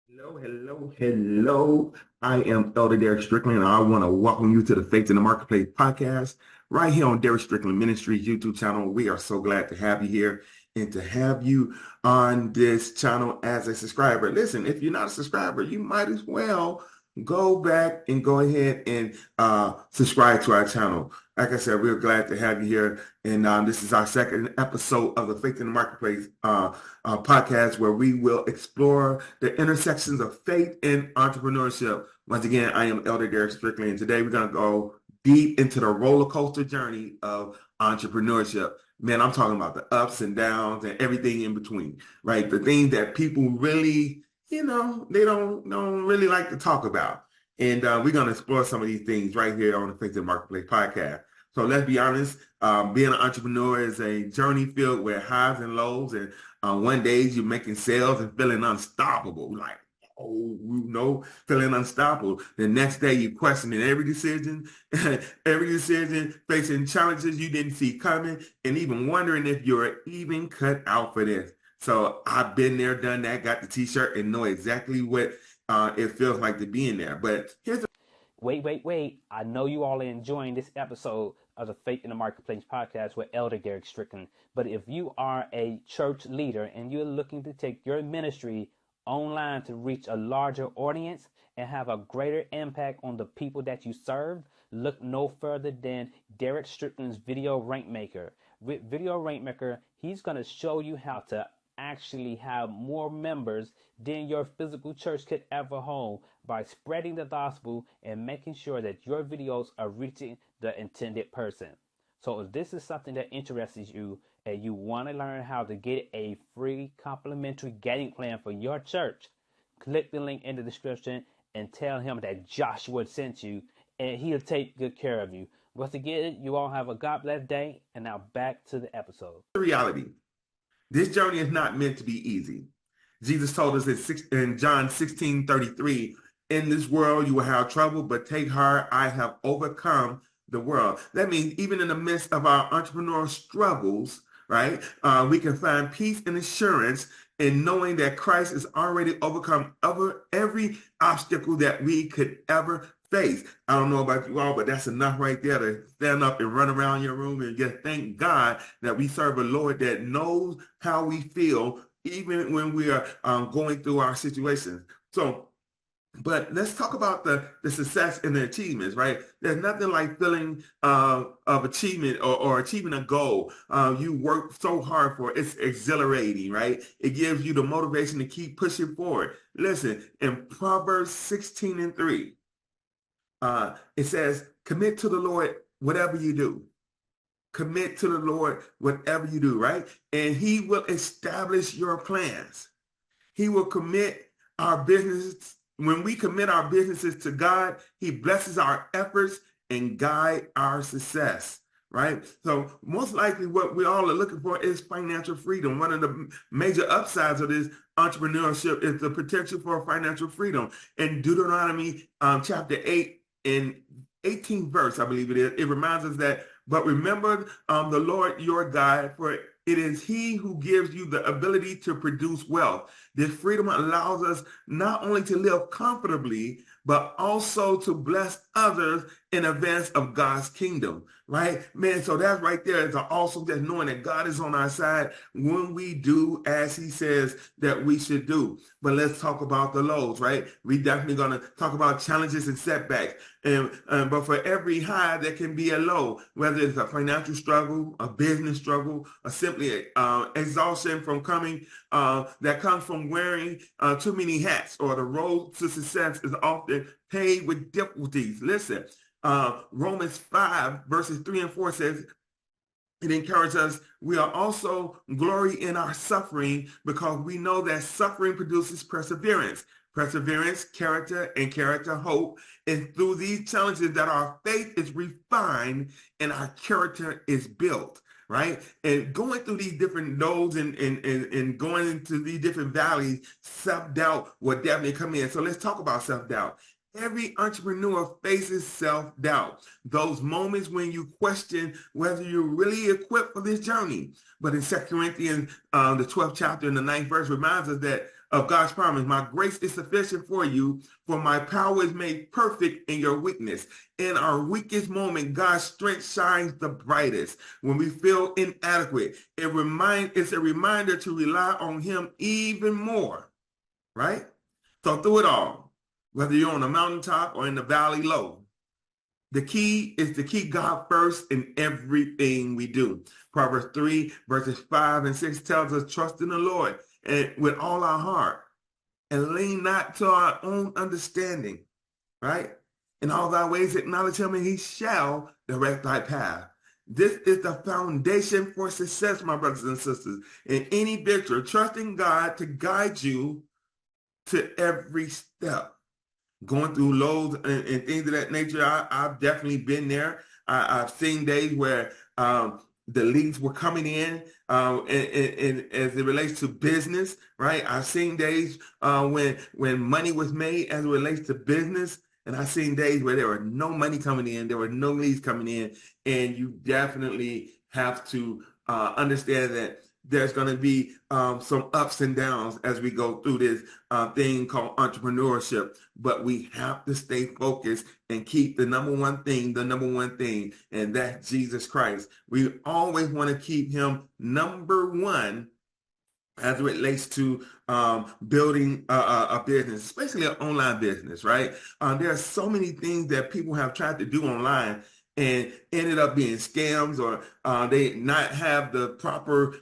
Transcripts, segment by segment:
Hello, hello, hello. I am Elder Derrick Strickland, and I want to welcome you to the Faith in the Marketplace podcast right here on Derrick Strickland Ministries YouTube channel. We are so glad to have you here and to have you on this channel as a subscriber. Listen, if you're not a subscriber, you might as well go back and go ahead and subscribe to our channel. Like I said, we're glad to have you here. And this is our second episode of the Faith in the Marketplace podcast where we will explore the intersections of faith and entrepreneurship. Once again, I am Elder Derrick Strickland, and today we're going to go deep into the roller coaster journey of entrepreneurship. Man, I'm talking about the ups and downs and everything in between, right? The things that people really, they don't really like to talk about. And we're going to explore some of these things right here on the Faith in the Marketplace podcast. So let's be honest, being an entrepreneur is a journey filled with highs and lows. And one day you're making sales and feeling unstoppable, like, feeling unstoppable. The next day you're questioning every decision, facing challenges you didn't see coming, and even wondering if you're even cut out for this. So I've been there, done that, got the t-shirt, and know exactly what it feels like to be in there. But here's the Wait. I know you all are enjoying this episode of the Faith in the Marketplace podcast with Elder Derrick Strickland. But if you are a church leader and you're looking to take your ministry online to reach a larger audience and have a greater impact on the people that you serve, look no further than Derrick Strickland's Video Rank Maker. With Video Rank Maker, he's going to show you how to actually have more members than your physical church could ever hold by spreading the gospel and making sure that your videos are reaching the intended person. So if this is something that interests you and you want to learn how to get a free complimentary game plan for your church, click the link in the description and tell him that Joshua sent you and he'll take good care of you. Once again, you all have a God bless day, and now back to the episode. reality. This journey is not meant to be easy. Jesus told us in John 16:33, in this world you will have trouble, but take heart, I have overcome the world. That means even in the midst of our entrepreneurial struggles, right, we can find peace and assurance in knowing that Christ has already overcome every obstacle that we could ever face. I don't know about you all, but that's enough right there to stand up and run around your room and just thank God that we serve a Lord that knows how we feel even when we are going through our situations. So, but let's talk about the success and the achievements, right? There's nothing like feeling of achievement or achieving a goal. You work so hard for it. It's exhilarating, right? It gives you the motivation to keep pushing forward. Listen, in Proverbs 16:3, it says, commit to the Lord whatever you do. Commit to the Lord whatever you do, right? And he will establish your plans. He will commit our business. When we commit our businesses to God, he blesses our efforts and guide our success, right? So most likely what we all are looking for is financial freedom. One of the major upsides of this entrepreneurship is the potential for financial freedom. In Deuteronomy chapter 8 and 18th verse, I believe it is, it reminds us that, but remember the Lord your God, for it is he who gives you the ability to produce wealth. This freedom allows us not only to live comfortably, but also to bless others in advance of God's kingdom, right? Man, so that's right there. It's also just knowing that God is on our side when we do as he says that we should do. But let's talk about the lows, right? We definitely going to talk about challenges and setbacks. But for every high, there can be a low, whether it's a financial struggle, a business struggle, or simply exhaustion from that comes from wearing too many hats, or the road to success is often paved with difficulties. Listen, Romans 5 verses 3 and 4 says, it encourages us, we are also glory in our suffering because we know that suffering produces perseverance. Perseverance, character, and character, hope. And through these challenges that our faith is refined and our character is built, right? And going through these different nodes and going into these different valleys, self-doubt will definitely come in. So let's talk about self-doubt. Every entrepreneur faces self-doubt. Those moments when you question whether you're really equipped for this journey. But in 2 Corinthians, the 12th chapter and the 9th verse reminds us that of God's promise. My grace is sufficient for you, for my power is made perfect in your weakness. In our weakest moment, God's strength shines the brightest. When we feel inadequate, it's a reminder to rely on him even more, right? So through it all, whether you're on the mountaintop or in the valley low, the key is to keep God first in everything we do. Proverbs 3, verses 5 and 6 tells us, trust in the Lord and with all our heart and lean not to our own understanding, right? In all thy ways acknowledge him and he shall direct thy path. This is the foundation for success, my brothers and sisters. In any venture, trusting God to guide you to every step. Going through lows and things of that nature, I've definitely been there. I've seen days where the leads were coming in and as it relates to business, right? I've seen days when money was made as it relates to business, and I've seen days where there were no money coming in, there were no leads coming in, and you definitely have to understand that there's going to be some ups and downs as we go through this thing called entrepreneurship. But we have to stay focused and keep the number one thing, and that's Jesus Christ. We always want to keep him number one as it relates to building a business, especially an online business, right? There are so many things that people have tried to do online and ended up being scams, or they not have the proper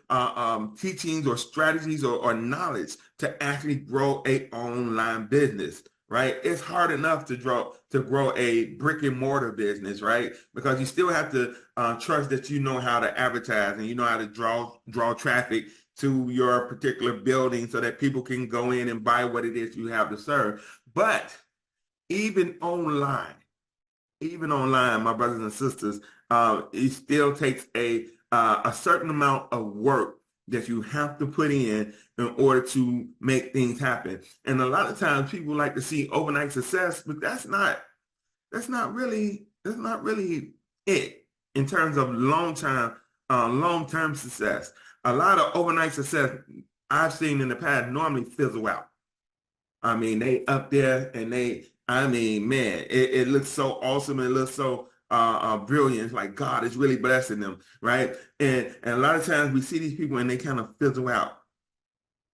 teachings or strategies or knowledge to actually grow a online business, right? It's hard enough to grow a brick and mortar business, right? Because you still have to trust that you know how to advertise and you know how to draw traffic to your particular building so that people can go in and buy what it is you have to serve. But even online, my brothers and sisters, it still takes a certain amount of work that you have to put in order to make things happen. And a lot of times people like to see overnight success, but that's not really it in terms of long-term success. A lot of overnight success I've seen in the past normally fizzle out. I mean, they up there and man, it looks so awesome. It looks so brilliant. It's like God is really blessing them, right? And a lot of times we see these people and they kind of fizzle out.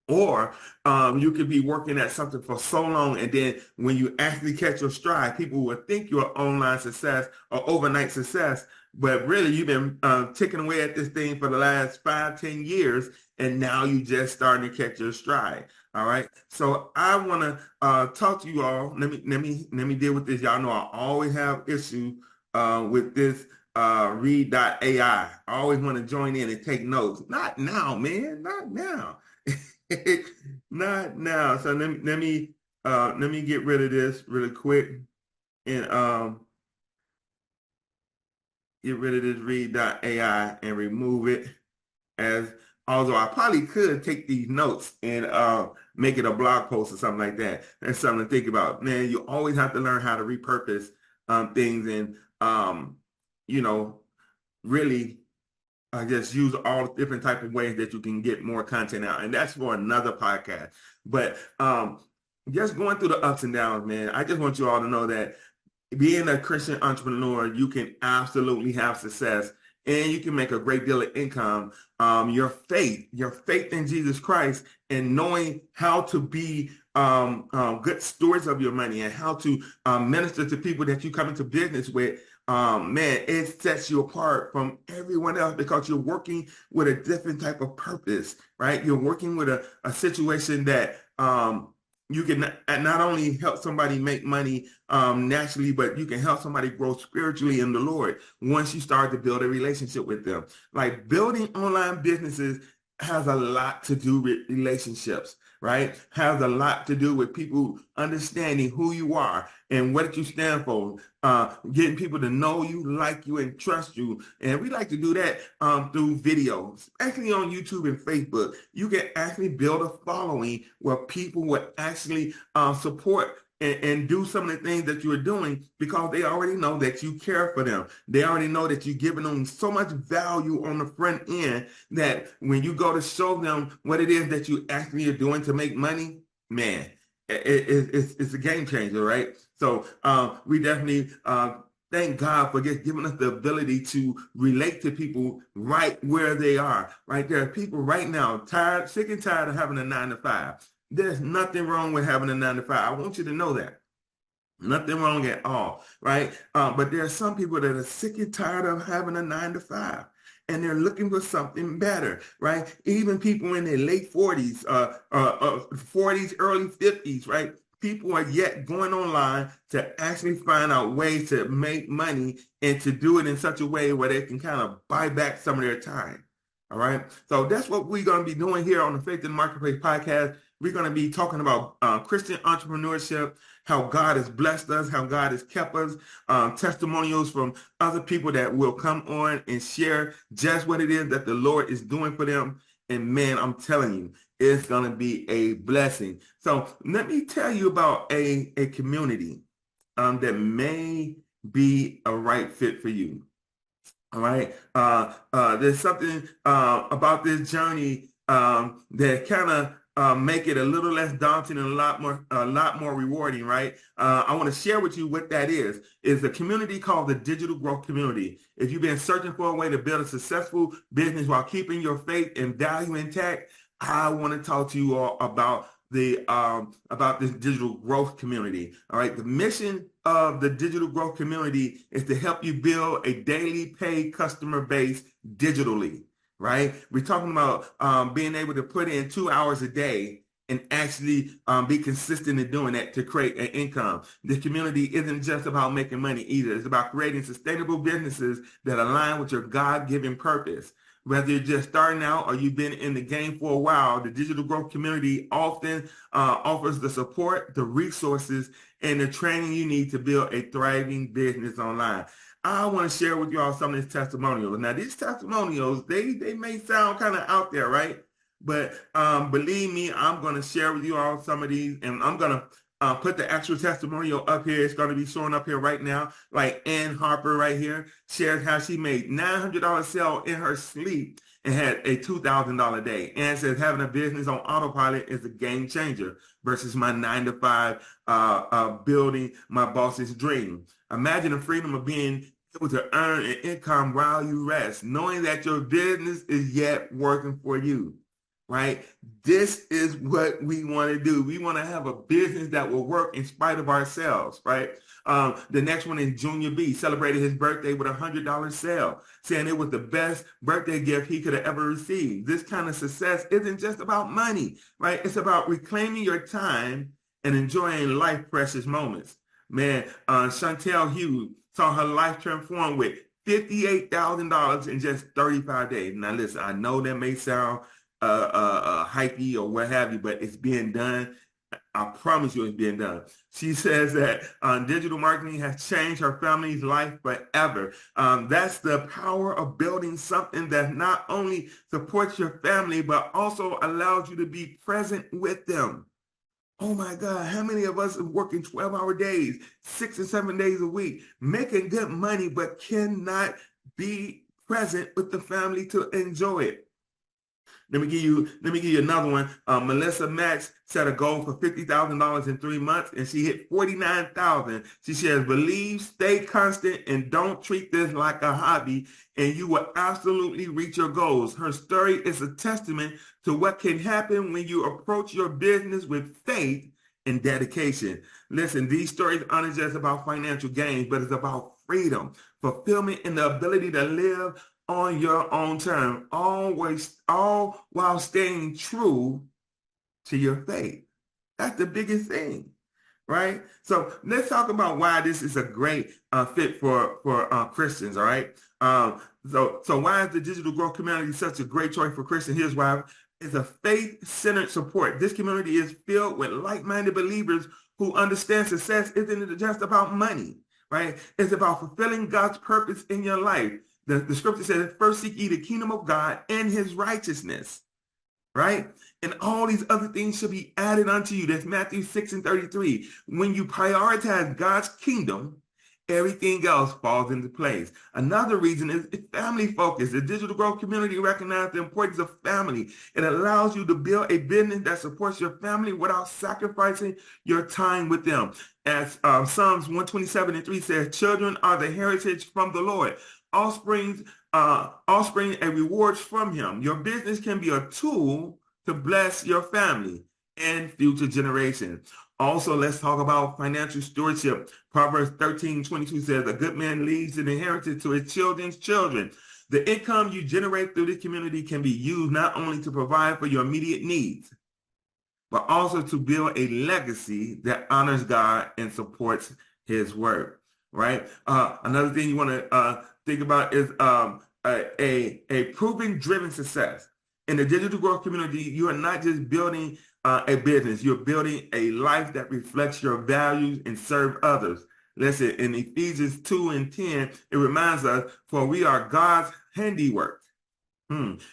Or you could be working at something for so long, and then when you actually catch your stride, people will think you're online success or overnight success, but really you've been ticking away at this thing for the last 5-10 years, and now you just starting to catch your stride. All right. So I want to talk to you all. Let me deal with this. Y'all know I always have issue with this read.ai. I always want to join in and take notes. Not now, man. Not now. Not now. So let me get rid of this really quick and get rid of this read.ai and remove it. As although I probably could take these notes and make it a blog post or something like that. That's something to think about. Man, you always have to learn how to repurpose things and really just use all the different type of ways that you can get more content out. And that's for another podcast. But just going through the ups and downs, man, I just want you all to know that being a Christian entrepreneur, you can absolutely have success and you can make a great deal of income. Your faith in Jesus Christ and knowing how to be good stewards of your money and how to minister to people that you come into business with, man, it sets you apart from everyone else because you're working with a different type of purpose, right? You're working with a situation that you can not only help somebody make money naturally, but you can help somebody grow spiritually in the Lord once you start to build a relationship with them. Like building online businesses has a lot to do with relationships, right? Has a lot to do with people understanding who you are and what you stand for, getting people to know you, like you, and trust you. And we like to do that through videos, especially on YouTube and Facebook. You can actually build a following where people will actually support and do some of the things that you are doing because they already know that you care for them. They already know that you're giving them so much value on the front end that when you go to show them what it is that you actually are doing to make money, man, it's a game changer, right? So we definitely thank God for just giving us the ability to relate to people right where they are. Right, there are people right now sick and tired of having a 9 to 5. There's nothing wrong with having a 9 to 5. I want you to know that. Nothing wrong at all, right? But there are some people that are sick and tired of having a 9 to 5, and they're looking for something better, right? Even people in their late 40s, 40s, early 50s, right? People are yet going online to actually find out ways to make money and to do it in such a way where they can kind of buy back some of their time. All right. So that's what we're going to be doing here on the Faith in the Marketplace podcast. We're going to be talking about Christian entrepreneurship, how God has blessed us, how God has kept us, testimonials from other people that will come on and share just what it is that the Lord is doing for them. And man, I'm telling you, it's going to be a blessing. So let me tell you about a community that may be a right fit for you. All right. There's something about this journey that kind of make it a little less daunting and a lot more rewarding, right? I want to share with you what that is. It's a community called the Digital Growth Community. If you've been searching for a way to build a successful business while keeping your faith and value intact, I want to talk to you all about this digital growth community. All right. The mission of the digital growth community is to help you build a daily paid customer base digitally, right? We're talking about being able to put in 2 hours a day and actually be consistent in doing that to create an income. This community isn't just about making money either. It's about creating sustainable businesses that align with your God-given purpose. Whether you're just starting out or you've been in the game for a while, the digital growth community often offers the support, the resources, and the training you need to build a thriving business online. I want to share with you all some of these testimonials. Now, these testimonials, they may sound kind of out there, right? But believe me, I'm going to share with you all some of these, and I'm going to put the actual testimonial up here. It's going to be showing up here right now. Like Ann Harper right here shares how she made $900 sale in her sleep and had a $2,000 day. Ann says having a business on autopilot is a game changer versus my 9 to 5 building my boss's dream. Imagine the freedom of being able to earn an income while you rest, knowing that your business is yet working for you. Right? This is what we want to do. We want to have a business that will work in spite of ourselves, right? The next one is Junior B, celebrated his birthday with a $100 sale, saying it was the best birthday gift he could have ever received. This kind of success isn't just about money, right? It's about reclaiming your time and enjoying life precious moments. Man, Chantel Hughes saw her life transform with $58,000 in just 35 days. Now, listen, I know that may sound hypey or what have you, but it's being done. I promise you it's being done. She says that digital marketing has changed her family's life forever. That's the power of building something that not only supports your family, but also allows you to be present with them. Oh my God, how many of us are working 12-hour days, 6 and 7 days a week, making good money, but cannot be present with the family to enjoy it? Let me give you another one. Melissa Max set a goal for $50,000 in 3 months, and she hit 49,000. She says, believe, stay constant, and don't treat this like a hobby, and you will absolutely reach your goals. Her story is a testament to what can happen when you approach your business with faith and dedication. Listen, these stories aren't just about financial gains, but it's about freedom, fulfillment, and the ability to live on your own term, all while staying true to your faith. That's the biggest thing, right? So let's talk about why this is a great fit for Christians, all right? So why is the digital growth community such a great choice for Christians? Here's why. It's a faith-centered support. This community is filled with like-minded believers who understand success isn't just about money, right? It's about fulfilling God's purpose in your life. The scripture says, first seek ye the kingdom of God and his righteousness, right? And all these other things shall be added unto you. That's Matthew 6:33. When you prioritize God's kingdom, everything else falls into place. Another reason is family focus. The digital growth community recognizes the importance of family. It allows you to build a business that supports your family without sacrificing your time with them. As Psalms 127:3 says, children are the heritage from the Lord. Offspring a reward from him. Your business can be a tool to bless your family and future generations. Also, let's talk about financial stewardship. Proverbs 13:22 says, a good man leaves an inheritance to his children's children. The income you generate through this community can be used not only to provide for your immediate needs, but also to build a legacy that honors God and supports his work, right? Another thing you want to think about is a proven-driven success. In the digital growth community, you are not just building a business, you're building a life that reflects your values and serve others. Listen, in Ephesians 2:10, it reminds us, for we are God's handiwork,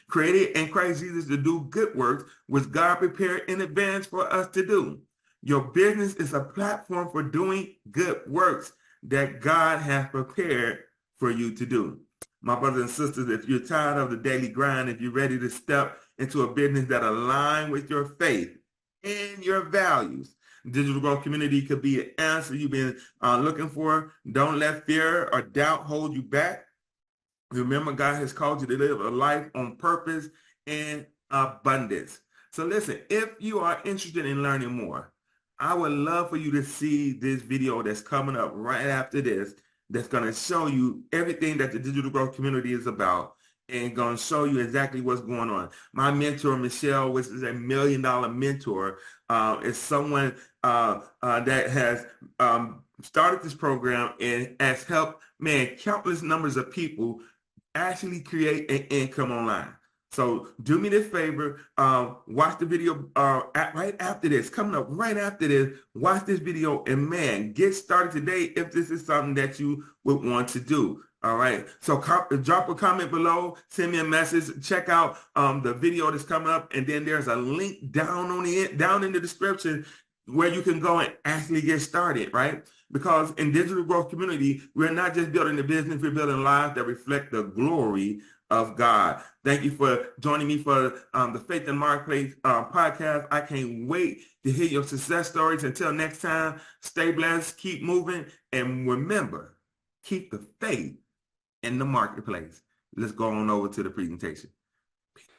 created in Christ Jesus to do good works, which God prepared in advance for us to do. Your business is a platform for doing good works that God has prepared for you to do. My brothers and sisters, if you're tired of the daily grind, if you're ready to step into a business that aligns with your faith and your values, digital growth community could be an answer you've been looking for. Don't let fear or doubt hold you back. Remember, God has called you to live a life on purpose and abundance. So listen, if you are interested in learning more, I would love for you to see this video that's coming up right after this, that's going to show you everything that the digital growth community is about and going to show you exactly what's going on. My mentor, Michelle, which is $1 million mentor, is someone that has started this program and has helped, countless numbers of people actually create an income online. So do me this favor, watch the video right after this, coming up right after this, watch this video and get started today if this is something that you would want to do. All right, so drop a comment below, send me a message, check out the video that's coming up, and then there's a link down in the description where you can go and actually get started, right? Because in digital growth community, we're not just building a business, we're building lives that reflect the glory of God. Thank you for joining me for the Faith in the Marketplace podcast. I can't wait to hear your success stories. Until next time, stay blessed, keep moving, and remember, keep the faith in the marketplace. Let's go on over to the presentation.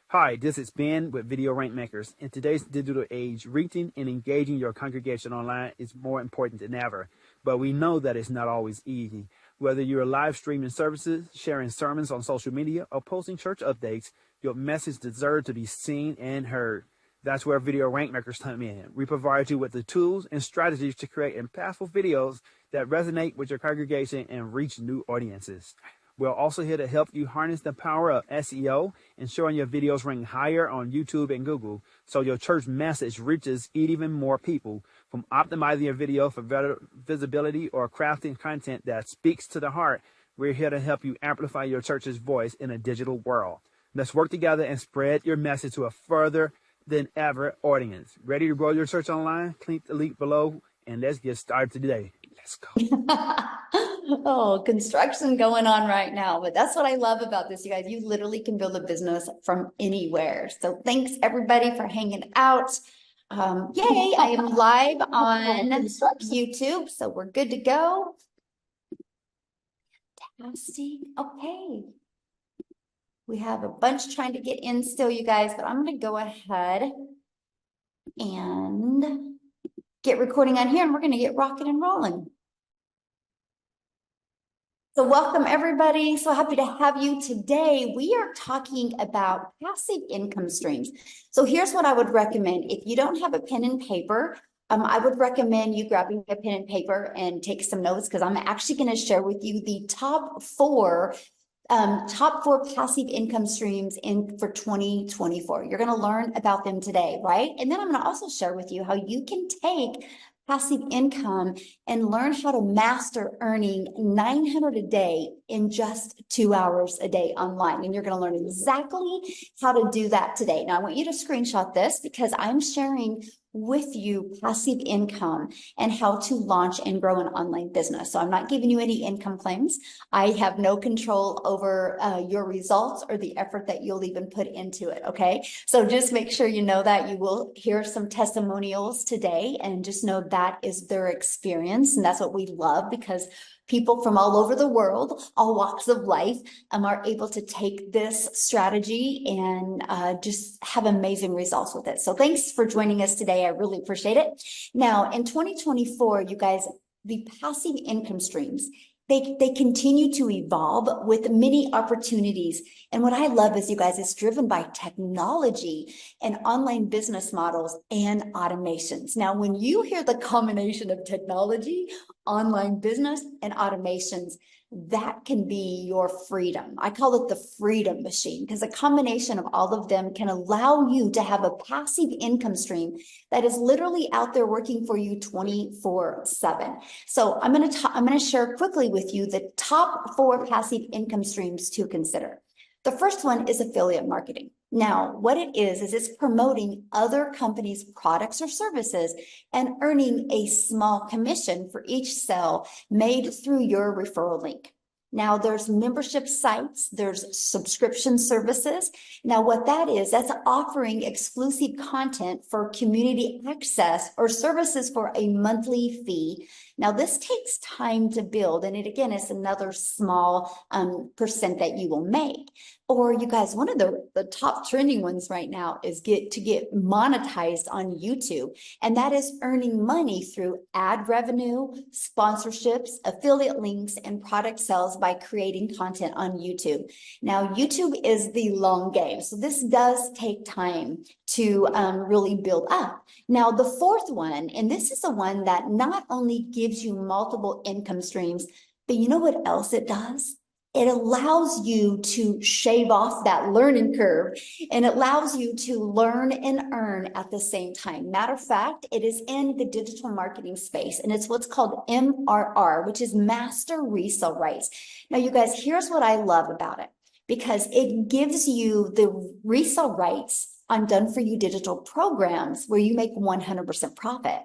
Hi, this is Ben with Video Rankmakers. In today's digital age, reaching and engaging your congregation online is more important than ever. But we know that it's not always easy. Whether you're live streaming services, sharing sermons on social media, or posting church updates, your message deserves to be seen and heard. That's where Video Rankmakers come in. We provide you with the tools and strategies to create impactful videos that resonate with your congregation and reach new audiences. We're also here to help you harness the power of SEO, ensuring your videos rank higher on YouTube and Google so your church message reaches even more people. From optimizing your video for better visibility or crafting content that speaks to the heart, we're here to help you amplify your church's voice in a digital world. Let's work together and spread your message to a further than ever audience. Ready to grow your church online? Click the link below and let's get started today. Let's go. Oh, construction going on right now. But that's what I love about this, you guys. You literally can build a business from anywhere. So thanks everybody for hanging out. Yay, I am live on YouTube, so we're good to go. Fantastic. Okay. We have a bunch trying to get in still, you guys, but I'm going to go ahead and get recording on here, and we're going to get rocking and rolling. So welcome everybody. So happy to have you today. We are talking about passive income streams. So here's what I would recommend. If you don't have a pen and paper, I would recommend you grabbing a pen and paper and take some notes, because I'm actually going to share with you the top four passive income streams for 2024. You're going to learn about them today, right? And then I'm going to also share with you how you can take passive income and learn how to master earning $900 a day in just 2 hours a day online. And you're going to learn exactly how to do that today. Now, I want you to screenshot this because I'm sharing with you passive income and how to launch and grow an online business. So I'm not giving you any income claims. I have no control over your results or the effort that you'll even put into it. Okay. So just make sure you know that. You will hear some testimonials today, and just know that is their experience. And that's what we love, because people from all over the world, all walks of life, are able to take this strategy and just have amazing results with it. So thanks for joining us today. I really appreciate it. Now, in 2024, you guys, the passive income streams, they continue to evolve with many opportunities. And what I love is, you guys, it's driven by technology and online business models and automations. Now, when you hear the combination of technology, online business, and automations, that can be your freedom. I call it the freedom machine, because a combination of all of them can allow you to have a passive income stream that is literally out there working for you 24/7. So I'm going to share quickly with you the top 4 passive income streams to consider. The first one is affiliate marketing. Now, what it is it's promoting other companies' products or services and earning a small commission for each sale made through your referral link. Now, there's membership sites, there's subscription services. Now, what that is, that's offering exclusive content for community access or services for a monthly fee. Now, this takes time to build, and it again is another small percent that you will make. Or, you guys, one of the top trending ones right now is get monetized on YouTube. And that is earning money through ad revenue, sponsorships, affiliate links, and product sales by creating content on YouTube. Now, YouTube is the long game. So this does take time to really build up. Now, the fourth one, and this is the one that not only gives you multiple income streams, but you know what else it does? It allows you to shave off that learning curve, and it allows you to learn and earn at the same time. Matter of fact, it is in the digital marketing space, and it's what's called MRR, which is Master Resale Rights. Now, you guys, here's what I love about it, because it gives you the resale rights on done-for-you digital programs where you make 100% profit.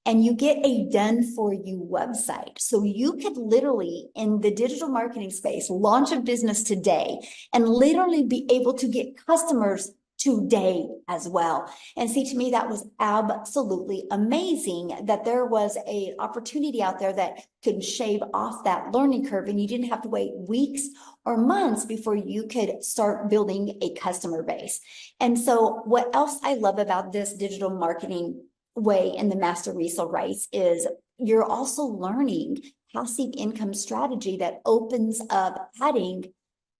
And you get a done-for-you website. So you could literally, in the digital marketing space, launch a business today and literally be able to get customers today as well. And see, to me, that was absolutely amazing, that there was an opportunity out there that could shave off that learning curve, and you didn't have to wait weeks or months before you could start building a customer base. And so what else I love about this digital marketing way in the Master Resale Rights is you're also learning passive income strategy that opens up adding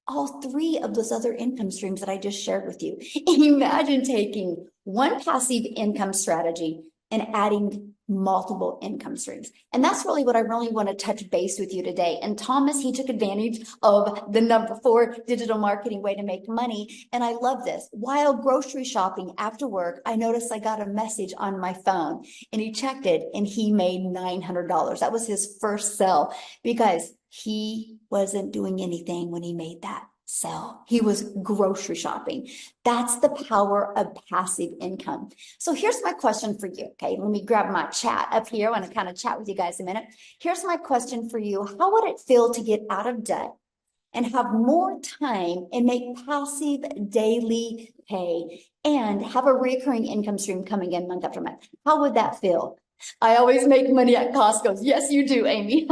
all 3 of those other income streams that I just shared with you. Imagine taking one passive income strategy and adding multiple income streams. And that's really what I really want to touch base with you today. And Thomas, he took advantage of the number 4 digital marketing way to make money. And I love this. While grocery shopping after work, I noticed I got a message on my phone, and he checked it and he made $900. That was his first sell, because he wasn't doing anything when he made that sell. He was grocery shopping. That's the power of passive income. So here's my question for you. Okay, let me grab my chat up here. I want to kind of chat with you guys a minute. Here's my question for you. How would it feel to get out of debt and have more time and make passive daily pay and have a recurring income stream coming in month after month? How would that feel? I always make money at Costco. Yes, you do, Amy.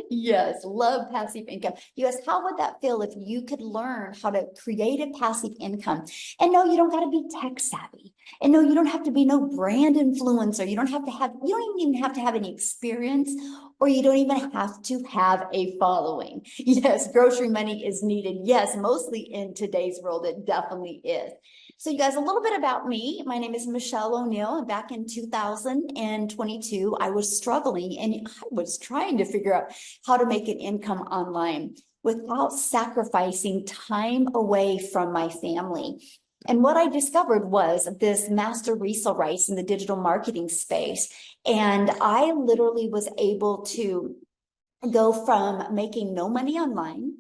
Yes, love passive income. You guys, how would that feel if you could learn how to create a passive income? And no, you don't got to be tech savvy. And no, you don't have to be no brand influencer. You don't even have to have any experience, or you don't even have to have a following. Yes, grocery money is needed. Yes, mostly in today's world, it definitely is. So you guys, a little bit about me. My name is Michelle O'Neill, and back in 2022, I was struggling, and I was trying to figure out how to make an income online without sacrificing time away from my family. And what I discovered was this Master Resale Rights in the digital marketing space. And I literally was able to go from making no money online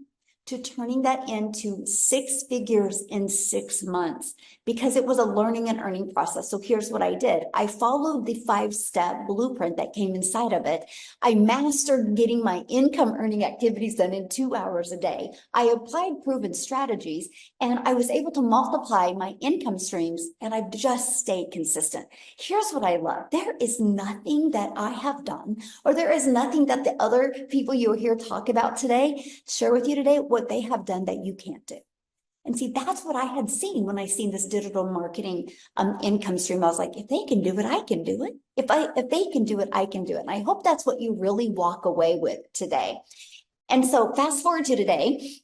to turning that into 6 figures in 6 months because it was a learning and earning process. So here's what I did. I followed the 5-step blueprint that came inside of it. I mastered getting my income earning activities done in 2 hours a day. I applied proven strategies and I was able to multiply my income streams, and I've just stayed consistent. Here's what I love. There is nothing that I have done, or there is nothing that the other people you hear talk about today, share with you today, what they have done that you can't do. And see, that's what I had seen when I seen this digital marketing income stream. I was like, if they can do it, I can do it. If they can do it, I can do it. And I hope that's what you really walk away with today. And so fast forward to today,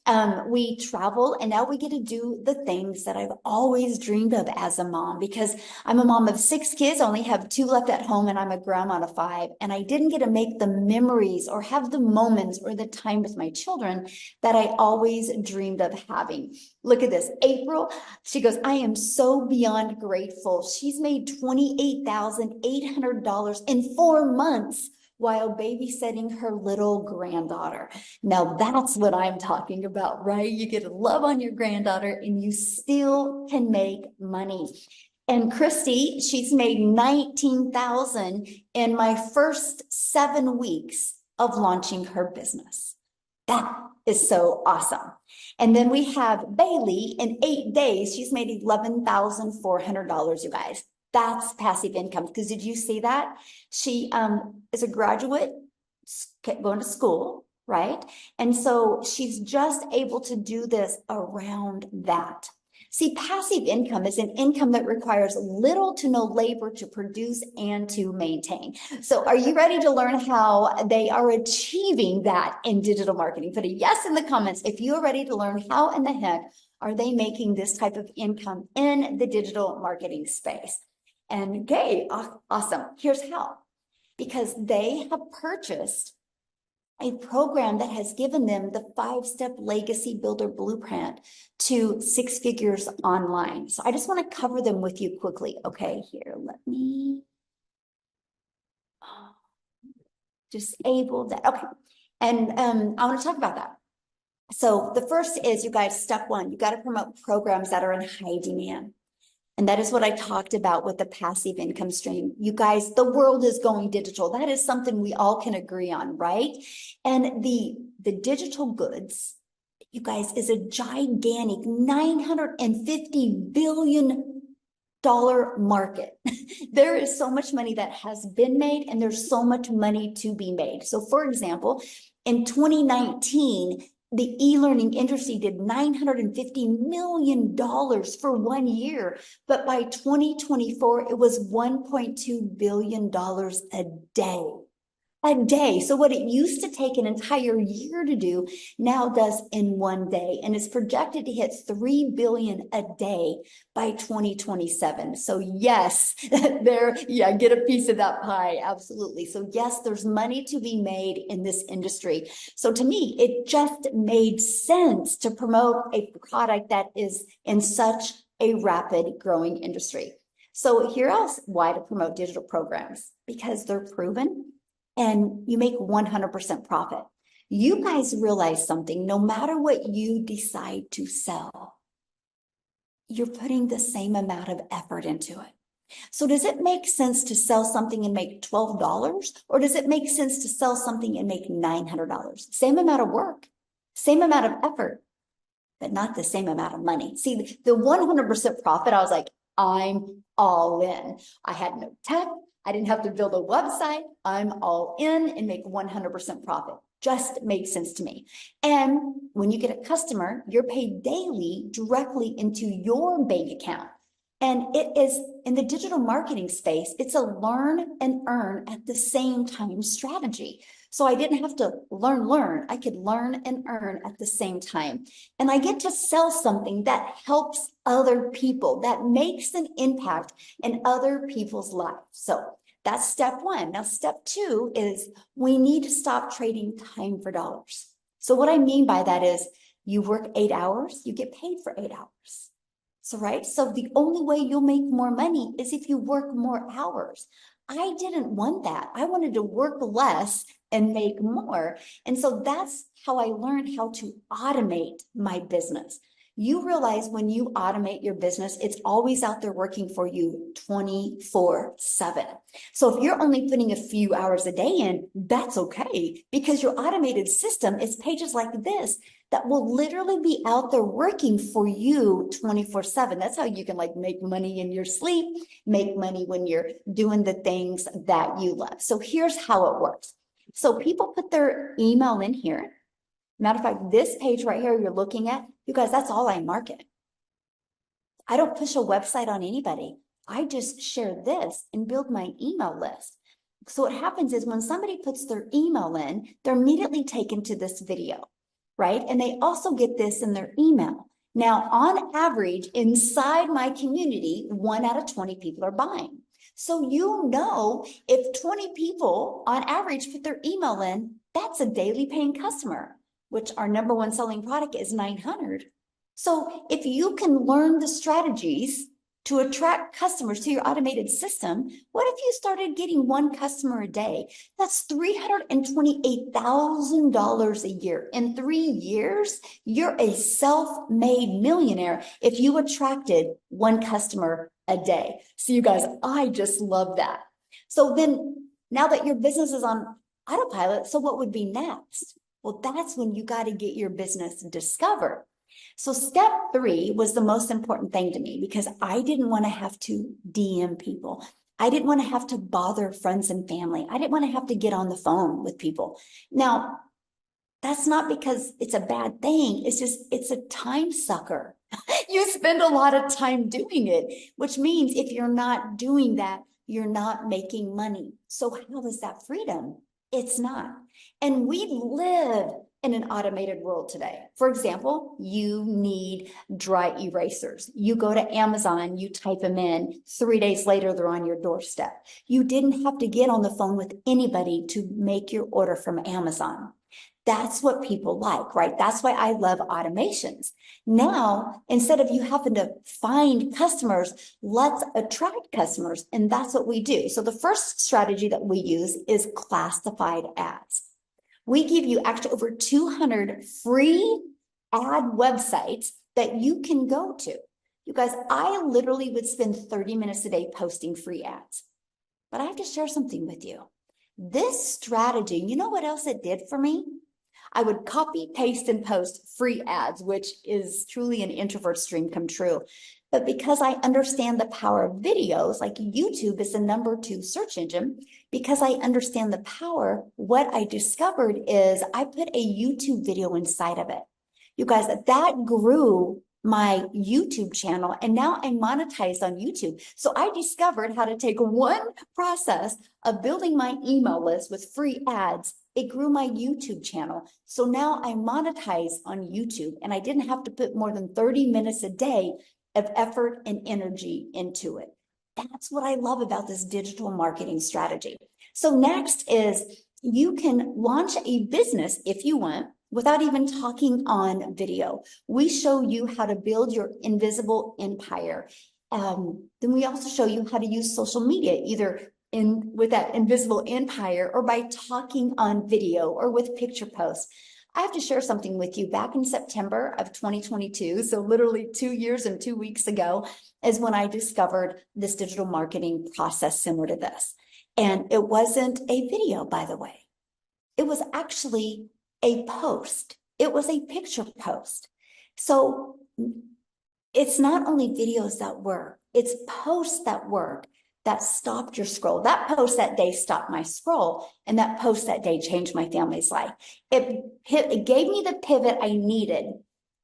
we travel and now we get to do the things that I've always dreamed of as a mom, because I'm a mom of 6 kids, I only have 2 left at home, and I'm a grandma of 5. And I didn't get to make the memories or have the moments or the time with my children that I always dreamed of having. Look at this. April, she goes, I am so beyond grateful. She's made $28,800 in 4 months while babysitting her little granddaughter. Now that's what I'm talking about, right? You get to love on your granddaughter and you still can make money. And Christy, she's made $19,000 in my first 7 weeks of launching her business. That is so awesome. And then we have Bailey, in 8 days, she's made $11,400, you guys. That's passive income. Because did you see that? She is a graduate going to school, right? And so she's just able to do this around that. See, passive income is an income that requires little to no labor to produce and to maintain. So are you ready to learn how they are achieving that in digital marketing? Put a yes in the comments if you are ready to learn how in the heck are they making this type of income in the digital marketing space. And okay, awesome. Here's how. Because they have purchased a program that has given them the 5-step legacy builder blueprint to 6 figures online. So I just want to cover them with you quickly. Okay, here, let me disable that. Okay, and I want to talk about that. So the first is, you guys, step 1, you got to promote programs that are in high demand. And that is what I talked about with the passive income stream. You guys, the world is going digital. That is something we all can agree on, right? And the digital goods, you guys, is a gigantic $950 billion market. There is so much money that has been made, and there's so much money to be made. So for example, in 2019, the e-learning industry did $950 million for 1 year, but by 2024, it was $1.2 billion a day. A day. So what it used to take an entire year to do now does in 1 day, and it's projected to hit $3 billion a day by 2027. So yes, get a piece of that pie. Absolutely. So yes, there's money to be made in this industry. So to me, it just made sense to promote a product that is in such a rapid growing industry. So here else, why to promote digital programs? Because they're proven, and you make 100% profit. You guys realize something, no matter what you decide to sell, you're putting the same amount of effort into it. So does it make sense to sell something and make $12? Or does it make sense to sell something and make $900? Same amount of work, same amount of effort, but not the same amount of money. See, the 100% profit, I was like, I'm all in. I had no tech. I didn't have to build a website. I'm all in and make 100% profit. Just made sense to me. And when you get a customer, you're paid daily directly into your bank account. And it is in the digital marketing space, it's a learn and earn at the same time strategy. So I didn't have to learn. I could learn and earn at the same time. And I get to sell something that helps other people, that makes an impact in other people's lives. So that's step 1. Now, step 2 is we need to stop trading time for dollars. So what I mean by that is you work 8 hours, you get paid for 8 hours. So, right? So the only way you'll make more money is if you work more hours. I didn't want that. I wanted to work less and make more. And so that's how I learned how to automate my business. You realize when you automate your business, it's always out there working for you 24/7. So if you're only putting a few hours a day in, that's okay, because your automated system is pages like this that will literally be out there working for you 24/7. That's how you can like make money in your sleep, make money when you're doing the things that you love. So here's how it works. So people put their email in here. Matter of fact, this page right here you're looking at, you guys, that's all I market. I don't push a website on anybody. I just share this and build my email list. So what happens is when somebody puts their email in, they're immediately taken to this video, right? And they also get this in their email. Now, on average, inside my community, 1 out of 20 people are buying. So you know, if 20 people on average put their email in, that's a daily paying customer, which our number one selling product is 900. So if you can learn the strategies to attract customers to your automated system, what if you started getting 1 customer a day? That's $328,000 a year. In 3 years, you're a self-made millionaire if you attracted 1 customer a day. So you guys, I just love that. So then now that your business is on autopilot, so what would be next? Well, that's when you got to get your business discovered. So step 3 was the most important thing to me because I didn't want to have to DM people. I didn't want to have to bother friends and family. I didn't want to have to get on the phone with people. Now, that's not because it's a bad thing. It's just, it's a time sucker. You spend a lot of time doing it, which means if you're not doing that, you're not making money. So how is that freedom? It's not. And we live in an automated world today. For example, you need dry erasers. You go to Amazon, you type them in, 3 days later, they're on your doorstep. You didn't have to get on the phone with anybody to make your order from Amazon. That's what people like, right? That's why I love automations. Now, instead of you having to find customers, let's attract customers. And that's what we do. So the first strategy that we use is classified ads. We give you actually over 200 free ad websites that you can go to. You guys, I literally would spend 30 minutes a day posting free ads. But I have to share something with you. This strategy, you know what else it did for me? I would copy, paste, and post free ads, which is truly an introvert's dream come true. But because I understand the power of videos, like YouTube is the number 2 search engine, because I understand the power, what I discovered is I put a YouTube video inside of it. You guys, that grew my YouTube channel, and now I monetize on YouTube. So I discovered how to take one process of building my email list with free ads. It grew my YouTube channel. So now I monetize on YouTube, and I didn't have to put more than 30 minutes a day of effort and energy into it. That's what I love about this digital marketing strategy. So next is you can launch a business if you want without even talking on video. We show you how to build your invisible empire. Then we also show you how to use social media, either with that invisible empire or by talking on video or with picture posts. I have to share something with you. Back in September of 2022, so literally 2 years and 2 weeks ago, is when I discovered this digital marketing process similar to this. And it wasn't a video, by the way. It was actually a post. It was a picture post. So it's not only videos that work, it's posts that work that stopped your scroll. That post that day stopped my scroll, and that post that day changed my family's life. It gave me the pivot I needed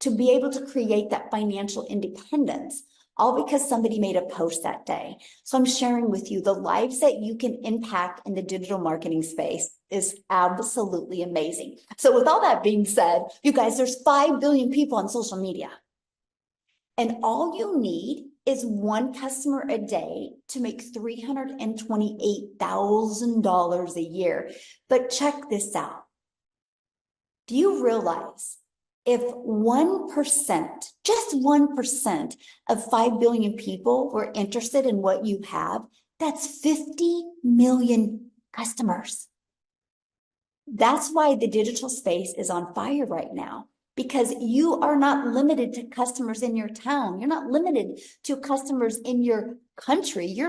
to be able to create that financial independence, all because somebody made a post that day. So I'm sharing with you the lives that you can impact in the digital marketing space is absolutely amazing. So with all that being said, you guys, there's 5 billion people on social media. And all you need is 1 customer a day to make $328,000 a year. But check this out. Do you realize if 1%, just 1% of 5 billion people were interested in what you have, That's 50 million customers. That's why the digital space is on fire right now, because you are not limited to customers in your town. You're not limited to customers in your country. You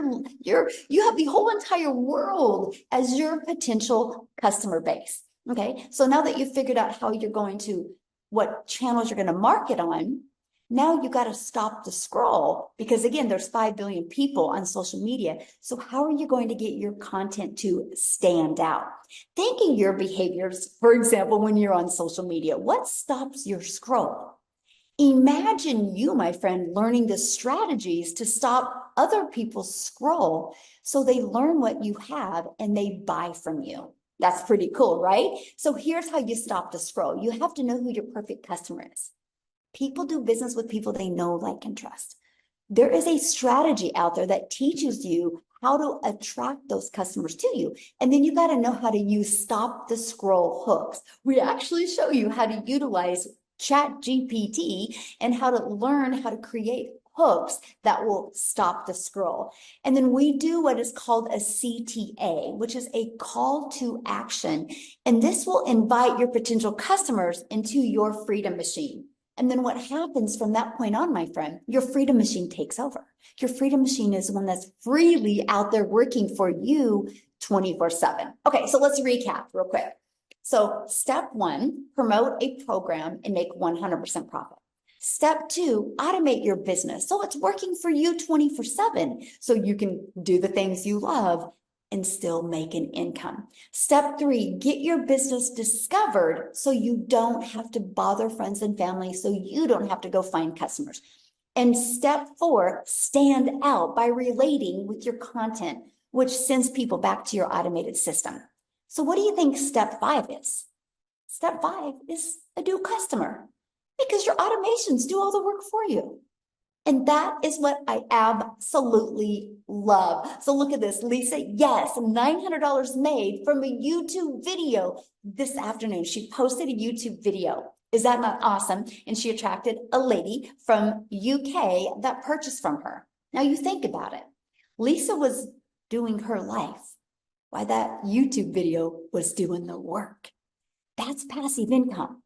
have the whole entire world as your potential customer base. Okay. So now that you've figured out how you're going to, what channels you're going to market on, now you got to stop the scroll, because again, there's 5 billion people on social media. So how are you going to get your content to stand out? Thinking your behaviors, for example, when you're on social media, what stops your scroll? Imagine you, my friend, learning the strategies to stop other people's scroll so they learn what you have and they buy from you. That's pretty cool, right? So here's how you stop the scroll. You have to know who your perfect customer is. People do business with people they know, like, and trust. There is a strategy out there that teaches you how to attract those customers to you. And then you got to know how to use stop the scroll hooks. We actually show you how to utilize ChatGPT and how to learn how to create hooks that will stop the scroll. And then we do what is called a CTA, which is a call to action. And this will invite your potential customers into your freedom machine. And then what happens from that point on, my friend, your freedom machine takes over. Your freedom machine is one that's freely out there working for you 24/7. Okay, so let's recap real quick. So step 1, promote a program and make 100% profit. Step 2, automate your business so it's working for you 24/7 so you can do the things you love and still make an income. Step 3, get your business discovered so you don't have to bother friends and family, so you don't have to go find customers. And step 4, stand out by relating with your content, which sends people back to your automated system. So what do you think step 5 is? Step 5 is a new customer, because your automations do all the work for you. And that is what I absolutely love. So look at this, Lisa. Yes, $900 made from a YouTube video this afternoon. She posted a YouTube video. Is that not awesome? And she attracted a lady from UK that purchased from her. Now you think about it. Lisa was doing her life while that YouTube video was doing the work. That's passive income.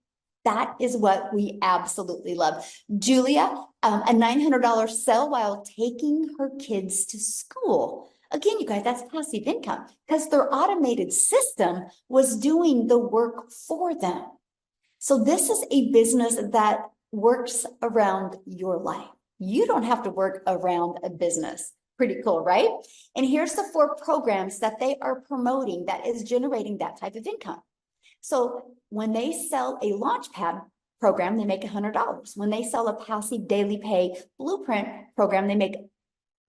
That is what we absolutely love. Julia, a $900 sell while taking her kids to school. Again, you guys, that's passive income because their automated system was doing the work for them. So this is a business that works around your life. You don't have to work around a business. Pretty cool, right? And here's the 4 programs that they are promoting that is generating that type of income. So when they sell a Launchpad program, they make $100. When they sell a passive daily pay blueprint program, they make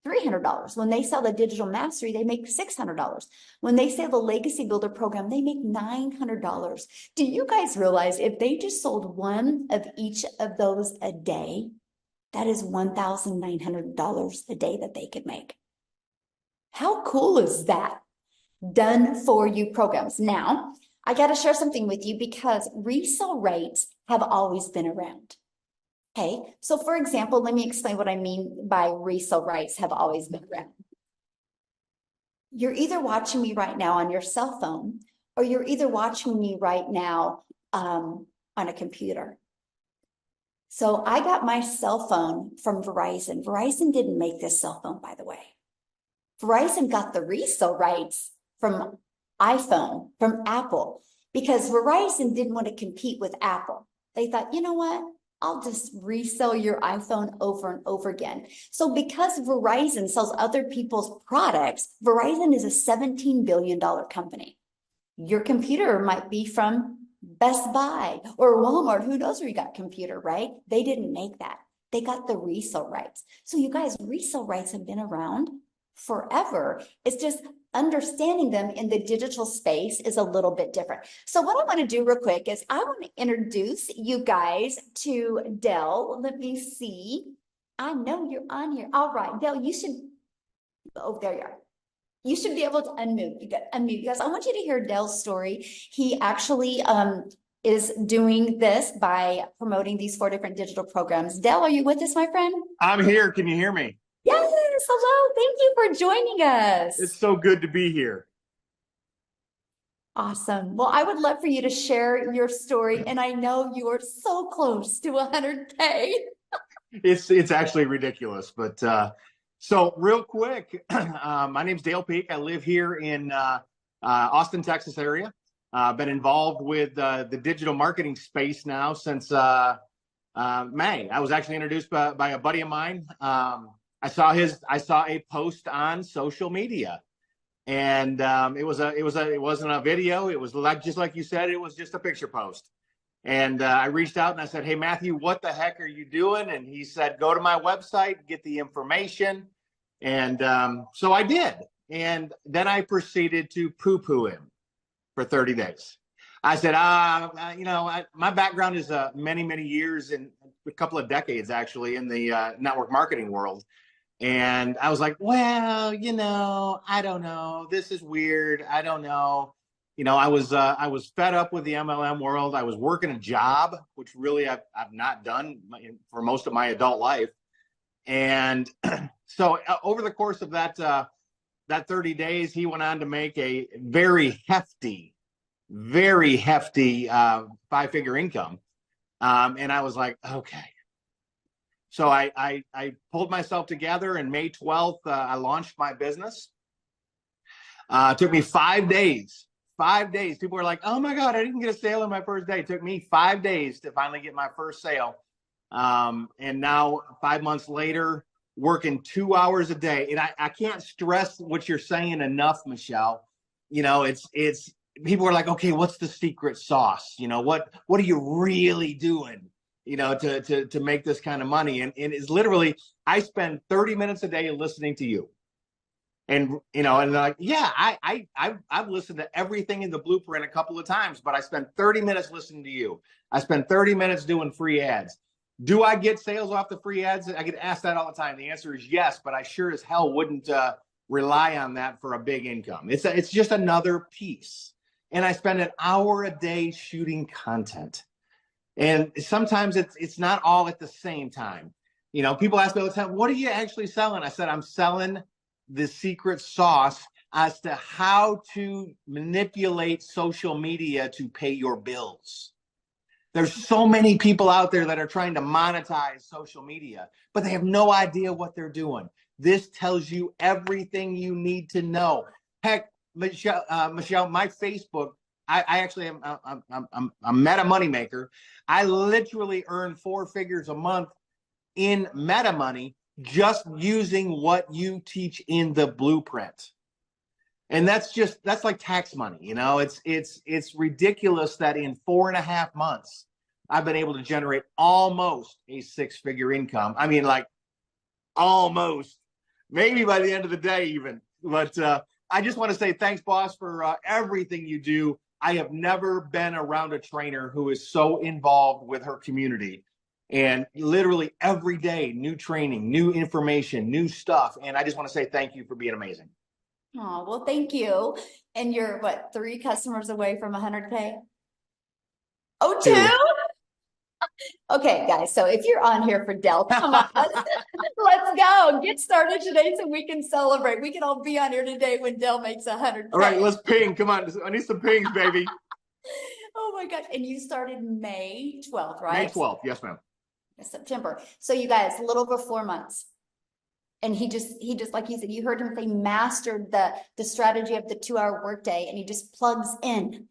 $300. When they sell a digital mastery, they make $600. When they sell the legacy builder program, they make $900. Do you guys realize if they just sold one of each of those a day, that is $1,900 a day that they could make? How cool is that? Done for you programs. Now, I got to share something with you because resale rates have always been around. Okay, so for example, let me explain what I mean by resale rates have always been around. You're either watching me right now on your cell phone, or you're either watching me right now on a computer. So I got my cell phone from Verizon. Verizon didn't make this cell phone, by the way. Verizon got the resale rights from iPhone, from Apple, because Verizon didn't want to compete with Apple. They thought, you know what? I'll just resell your iPhone over and over again. So because Verizon sells other people's products, Verizon is a $17 billion company. Your computer might be from Best Buy or Walmart. Who knows where you got computer, right? They didn't make that. They got the resale rights. So you guys, resale rights have been around forever. It's just understanding them in the digital space is a little bit different. So what I want to do real quick is I want to introduce you guys to Dell. Let me see. I know you're on here. All right, Dell, you should, oh, there you are. You should be able to unmute. You got unmute. You guys, I want you to hear Dell's story. He actually is doing this by promoting these 4 different digital programs. Dell, are you with us, my friend? I'm here. Can you hear me? Yes, hello. Thank you for joining It's us. so good to be here. Awesome. Well, I would love for you to share your story, and I know you are so close to 100K. It's actually ridiculous, but so real quick, my name's Dale Peak. I live here in Austin, Texas area. Been involved with the digital marketing space now since May. I was actually introduced by a buddy of mine. I saw a post on social media, and it wasn't a video. It was like, just like you said, it was just a picture post. And I reached out and I said, "Hey, Matthew, what the heck are you doing?" And he said, "Go to my website, get the information." And so I did. And then I proceeded to poo-poo him for 30 days. I said, my background is many, many years, and a couple of decades actually, in the network marketing world. And I was like, well, I don't know. This is weird. I don't know. I was fed up with the MLM world. I was working a job, which really I've not done for most of my adult life. And so over the course of that 30 days, he went on to make a very hefty five-figure income. And I was like, okay. So I pulled myself together, and May 12th, I launched my business. It took me 5 days. 5 days. People were like, "Oh my God, I didn't get a sale on my first day." It took me 5 days to finally get my first sale. And now 5 months later, working 2 hours a day. And I can't stress what you're saying enough, Michelle. It's people are like, "Okay, what's the secret sauce? What are you really doing, to make this kind of money?" And it's literally, I spend 30 minutes a day listening to you. And and they're like, "Yeah, I've listened to everything in the blueprint a couple of times, but I spent 30 minutes listening to you. I spent 30 minutes doing free ads. Do I get sales off the free ads?" I get asked that all the time. The answer is yes, but I sure as hell wouldn't rely on that for a big income. It's just another piece. And I spend an hour a day shooting content. And sometimes it's not all at the same time. People ask me all the time, "What are you actually selling?" I said, "I'm selling the secret sauce as to how to manipulate social media to pay your bills." There's so many people out there that are trying to monetize social media, but they have no idea what they're doing. This tells you everything you need to know. Heck, Michelle, my Facebook, I actually am I'm a meta moneymaker. I literally earn 4 figures a month in meta money just using what you teach in the blueprint. And that's like tax money. It's ridiculous that in 4.5 months, I've been able to generate almost a 6-figure income. I mean, like almost, maybe by the end of the day even. But I just want to say thanks, boss, for everything you do. I have never been around a trainer who is so involved with her community. And literally every day, new training, new information, new stuff. And I just want to say thank you for being amazing. Oh, well, thank you. And you're what, 3 customers away from 100K? Oh, 2? 2. Okay, guys. So if you're on here for Dell, come on, let's go. Get started today so we can celebrate. We can all be on here today when Dell makes 100K. All right, let's ping. Come on. I need some pings, baby. Oh my gosh. And you started May 12th, right? May 12th. Yes, ma'am. September. So you guys, a little over 4 months. And he just, like you said, you heard him say, mastered the strategy of the 2-hour workday, and he just plugs in.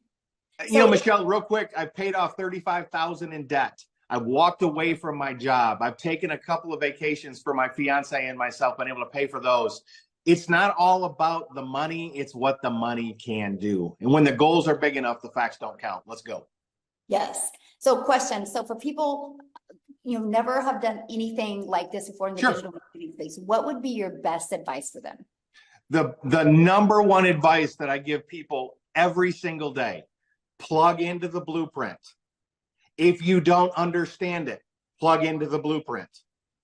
Michelle, real quick, I've paid off $35,000 in debt. I've walked away from my job. I've taken a couple of vacations for my fiance and myself, been able to pay for those. It's not all about the money. It's what the money can do. And when the goals are big enough, the facts don't count. Let's go. Yes. So question. So for people, never have done anything like this before in the digital marketing space, what would be your best advice for them? The number one advice that I give people every single day, plug into the blueprint. If you don't understand it, plug into the blueprint.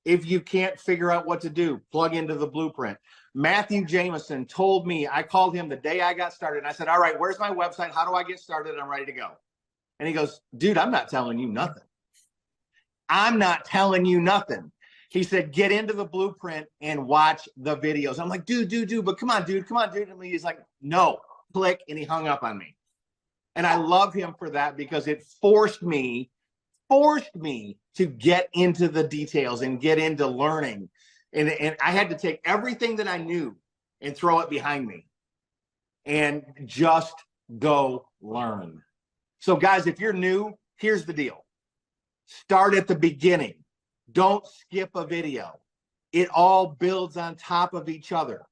If you can't figure out what to do, plug into the blueprint. Matthew Jameson told me, I called him the day I got started, and I said, "All right, where's my website? How do I get started? I'm ready to go." And he goes, "Dude, I'm not telling you nothing. I'm not telling you nothing. He said, get into the blueprint and watch the videos. I'm like, dude, but come on, dude. And he's like, no, click. And he hung up on me. And I love him for that because it forced me to get into the details and get into learning. And I had to take everything that I knew and throw it behind me and just go learn. So guys, if you're new, here's the deal. Start at the beginning. Don't skip a video. It all builds on top of each other.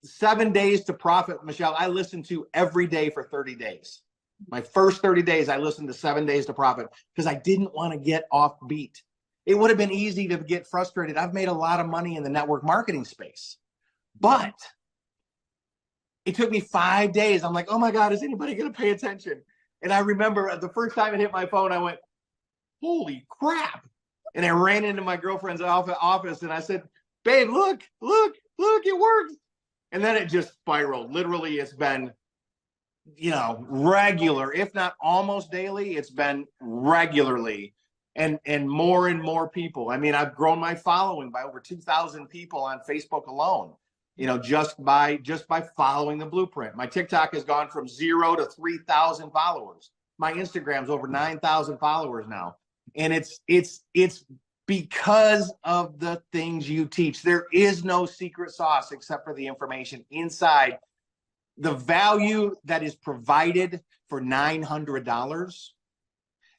7 days to profit, Michelle, I listened to every day for 30 days. My first 30 days, I listened to 7 days to profit because I didn't want to get off beat. It would have been easy to get frustrated. I've made a lot of money in the network marketing space, but it took me 5 days. I'm like, oh my God, is anybody going to pay attention? And I remember the first time it hit my phone, I went, holy crap. And I ran into my girlfriend's office and I said, babe, look, it works. And then it just spiraled. Literally, it's been, regular, if not almost daily, it's been regularly and more people. I mean, I've grown my following by over 2,000 people on Facebook alone, just by following the blueprint. My TikTok has gone from 0 to 3,000 followers. My Instagram's over 9,000 followers now. And it's because of the things you teach. There is no secret sauce except for the information inside. The value that is provided for $900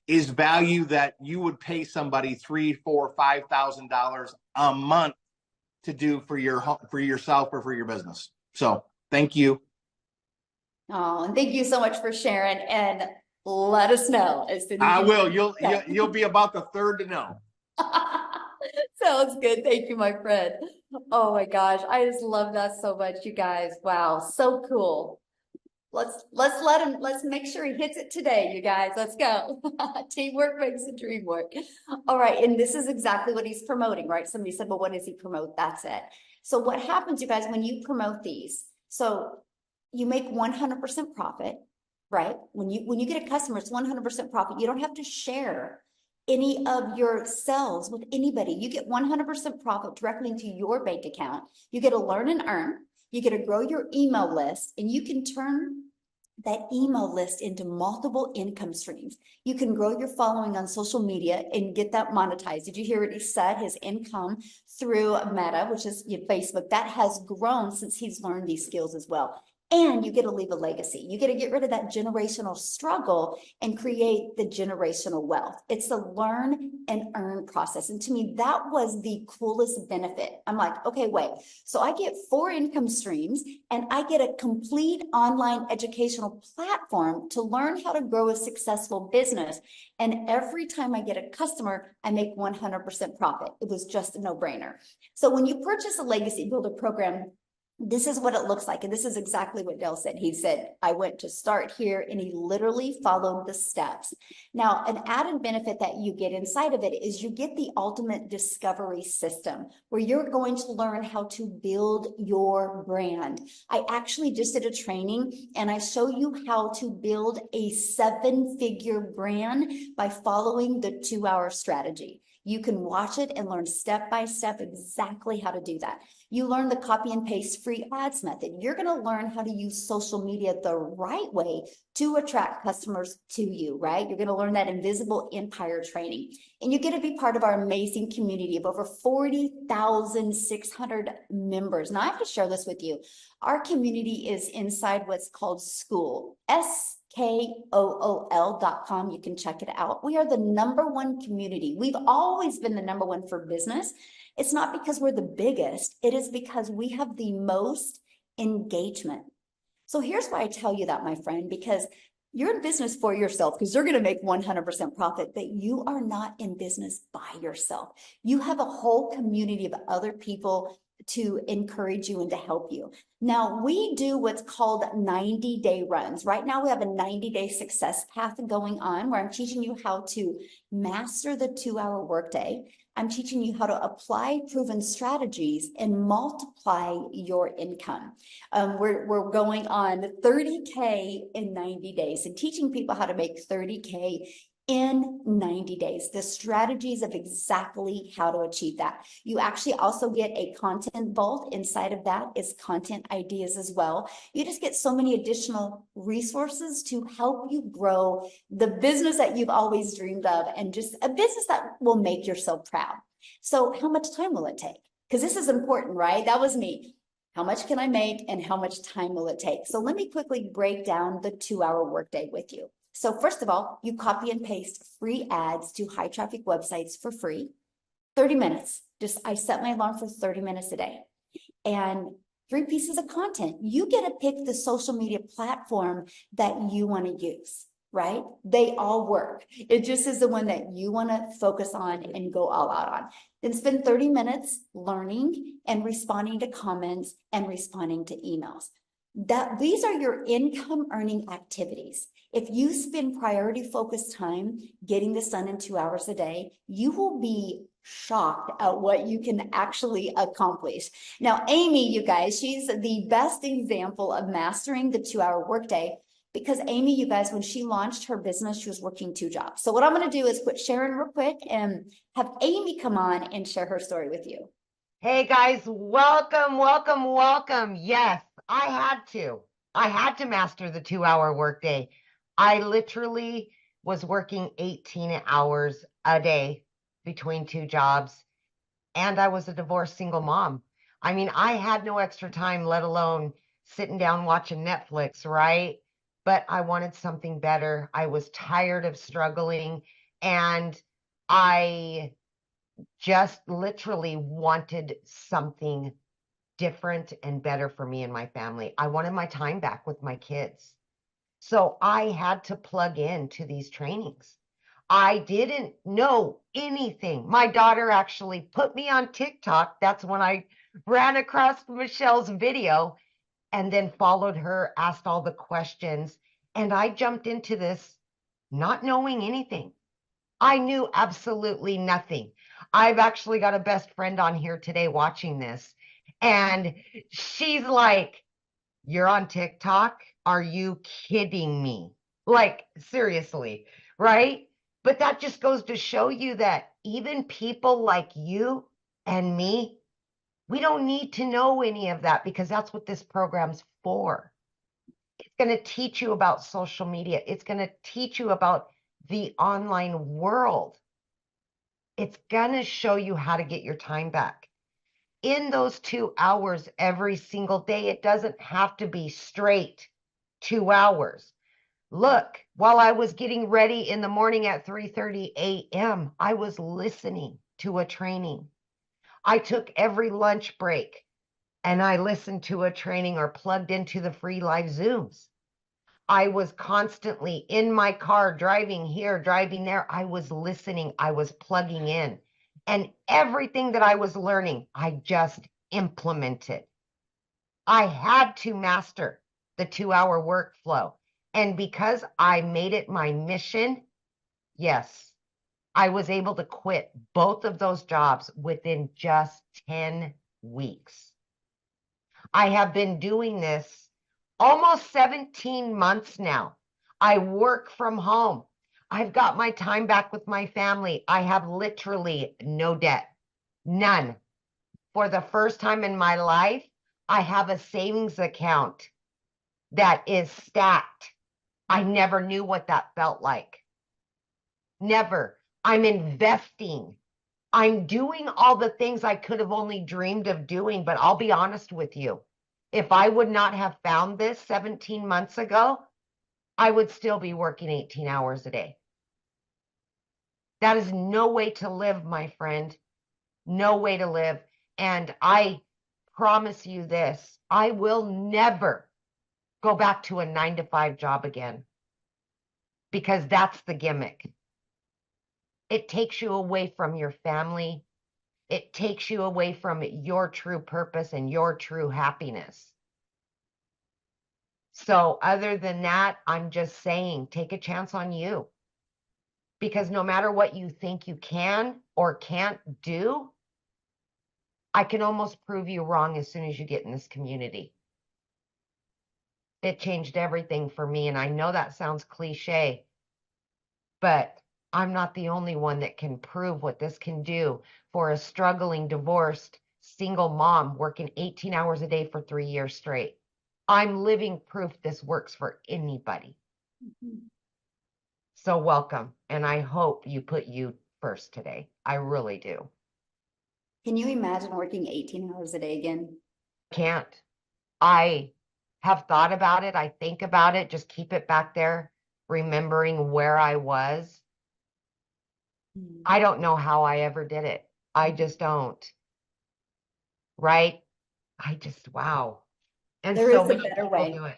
is value that you would pay somebody $3,000, $4,000, $5,000 a month to do for yourself or for your business. So thank you. Oh, and thank you so much for sharing, and let us know as soon as I will. You'll be about the third to know. Sounds good. Thank you, my friend. Oh my gosh, I just love that so much, you guys. Wow, so cool. Let's make sure he hits it today, you guys. Let's go. Teamwork makes the dream work. All right, and this is exactly what he's promoting, right? Somebody said, well, what does he promote? That's it. So what happens, you guys, when you promote these? So you make 100% profit, right? When you get a customer, it's 100% profit. You don't have to share any of your sales with anybody. You get 100% profit directly into your bank account. You get to learn and earn. You get to grow your email list, and you can turn that email list into multiple income streams. You can grow your following on social media and get that monetized. Did you hear what he said? His income through Meta, which is Facebook, that has grown since he's learned these skills as well. And you get to leave a legacy. You get to get rid of that generational struggle and create the generational wealth. It's a learn and earn process. And to me, that was the coolest benefit. I'm like, okay, wait. So I get 4 income streams and I get a complete online educational platform to learn how to grow a successful business. And every time I get a customer, I make 100% profit. It was just a no-brainer. So when you purchase a legacy builder program, this is what it looks like. And this is exactly what Dale said. He said, I went to start here, and he literally followed the steps. Now, an added benefit that you get inside of it is you get the ultimate discovery system where you're going to learn how to build your brand. I actually just did a training and I show you how to build a 7-figure brand by following the 2-hour strategy. You can watch it and learn step by step exactly how to do that. You learn the copy and paste free ads method. You're going to learn how to use social media the right way to attract customers to you, right? You're going to learn that invisible empire training. And you get to be part of our amazing community of over 40,600 members. Now I have to share this with you. Our community is inside what's called School, SKOOL.com. You can check it out. We are the #1 community. We've always been the #1 for business. It's not because we're the biggest. It is because we have the most engagement. So here's why I tell you that, my friend, because you're in business for yourself, because you're going to make 100% profit, but you are not in business by yourself. You have a whole community of other people to encourage you and to help you. Now, we do what's called 90-day runs. Right now, we have a 90-day success path going on where I'm teaching you how to master the 2-hour workday. I'm teaching you how to apply proven strategies and multiply your income. We're going on 30K in 90 days and teaching people how to make 30K in 90 days. The strategies of exactly how to achieve that. You actually also get a content vault. Inside of that is content ideas as well. You just get so many additional resources to help you grow the business that you've always dreamed of, and just a business that will make you so proud. So how much time will it take? Because this is important, right? That was me. How much can I make and how much time will it take? So let me quickly break down the 2-hour workday with you. So first of all, you copy and paste free ads to high traffic websites for free. 30 minutes. I set my alarm for 30 minutes a day. And 3 pieces of content. You get to pick the social media platform that you want to use, right? They all work. It just is the one that you want to focus on and go all out on. Then spend 30 minutes learning and responding to comments and responding to emails. These are your income earning activities. If you spend priority focused time getting this done in 2 hours a day, you will be shocked at what you can actually accomplish. Now, Amy, you guys, she's the best example of mastering the 2-hour workday, because Amy, you guys, when she launched her business, she was working 2 jobs. So what I'm going to do is quit sharing real quick and have Amy come on and share her story with you. Hey guys, welcome, welcome, welcome. Yes, I had to master the 2-hour workday. I literally was working 18 hours a day between 2 jobs, and I was a divorced single mom. I mean, I had no extra time, let alone sitting down watching Netflix, right? But I wanted something better. I was tired of struggling, and I just literally wanted something different and better for me and my family. I wanted my time back with my kids. So I had to plug into these trainings. I didn't know anything. My daughter actually put me on TikTok. That's when I ran across Michelle's video and then followed her, asked all the questions, and I jumped into this not knowing anything. I knew absolutely nothing. I've actually got a best friend on here today watching this, and she's like, "You're on TikTok? Are you kidding me?" Like, seriously, right? But that just goes to show you that even people like you and me, we don't need to know any of that, because that's what this program's for. It's going to teach you about social media. It's going to teach you about the online world. It's going to show you how to get your time back. In those 2 hours every single day, it doesn't have to be straight 2 hours. Look, while I was getting ready in the morning at 3:30 a.m., I was listening to a training. I took every lunch break and I listened to a training or plugged into the free live Zooms. I was constantly in my car, driving here, driving there. I was listening. I was plugging in. And everything that I was learning, I just implemented. I had to master the 2-hour workflow. And because I made it my mission, yes, I was able to quit both of those jobs within just 10 weeks. I have been doing this almost 17 months now. I work from home. I've got my time back with my family. I have literally no debt, none. For the first time in my life, I have a savings account that is stacked. I never knew what that felt like. Never. I'm investing. I'm doing all the things I could have only dreamed of doing, but I'll be honest with you. If I would not have found this 17 months ago, I would still be working 18 hours a day. That is no way to live, my friend. No way to live. And I promise you this, I will never go back to a 9-to-5 job again, because that's the gimmick. It takes you away from your family. It takes you away from your true purpose and your true happiness. So other than that, I'm just saying, take a chance on you. Because no matter what you think you can or can't do, I can almost prove you wrong as soon as you get in this community. It changed everything for me. And I know that sounds cliche, but I'm not the only one that can prove what this can do for a struggling, divorced, single mom working 18 hours a day for 3 years straight. I'm living proof this works for anybody. So welcome. And I hope you put you first today. I really do. Can you imagine working 18 hours a day again? Can't. I have thought about it. I think about it. Just keep it back there, remembering where I was. I don't know how I ever did it. I just don't. Right? Wow. And There so is a many better people way. do it.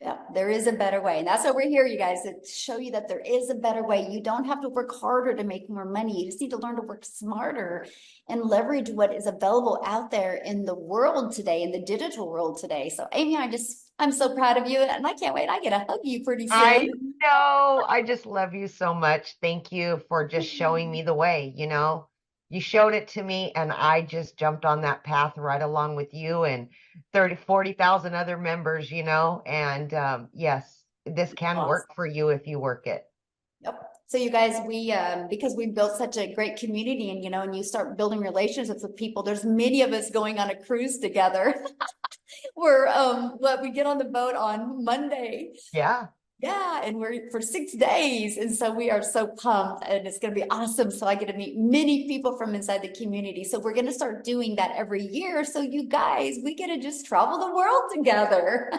Yeah, there is a better way. And that's why we're here, you guys, to show you that there is a better way. You don't have to work harder to make more money. You just need to learn to work smarter and leverage what is available out there in the world today, in the digital world today. So Amy, I'm so proud of you, and I can't wait. I get to hug you pretty soon. I know. I just love you so much. Thank you for just showing me the way, You showed it to me, and I just jumped on that path right along with you and 40,000 other members, and yes, this can work for you if you work it. Yep. So you guys, we because we built such a great community, and and you start building relationships with people. There's many of us going on a cruise together. We're we get on the boat on Monday. Yeah. Yeah, and we're for 6 days. And so we are so pumped, and it's going to be awesome. So I get to meet many people from inside the community. So we're going to start doing that every year. So you guys, we get to just travel the world together.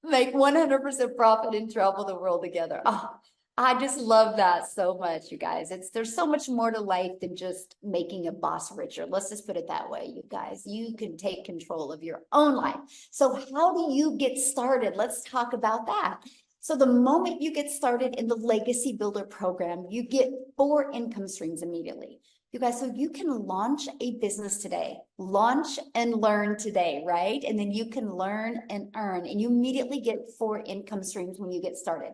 Make 100% profit and travel the world together. Oh, I just love that so much, you guys. There's so much more to life than just making a boss richer. Let's just put it that way, you guys. You can take control of your own life. So how do you get started? Let's talk about that. So the moment you get started in the Legacy Builder program, you get 4 income streams immediately. You guys, so you can launch a business today, launch and learn today, right? And then you can learn and earn, and you immediately get 4 income streams when you get started.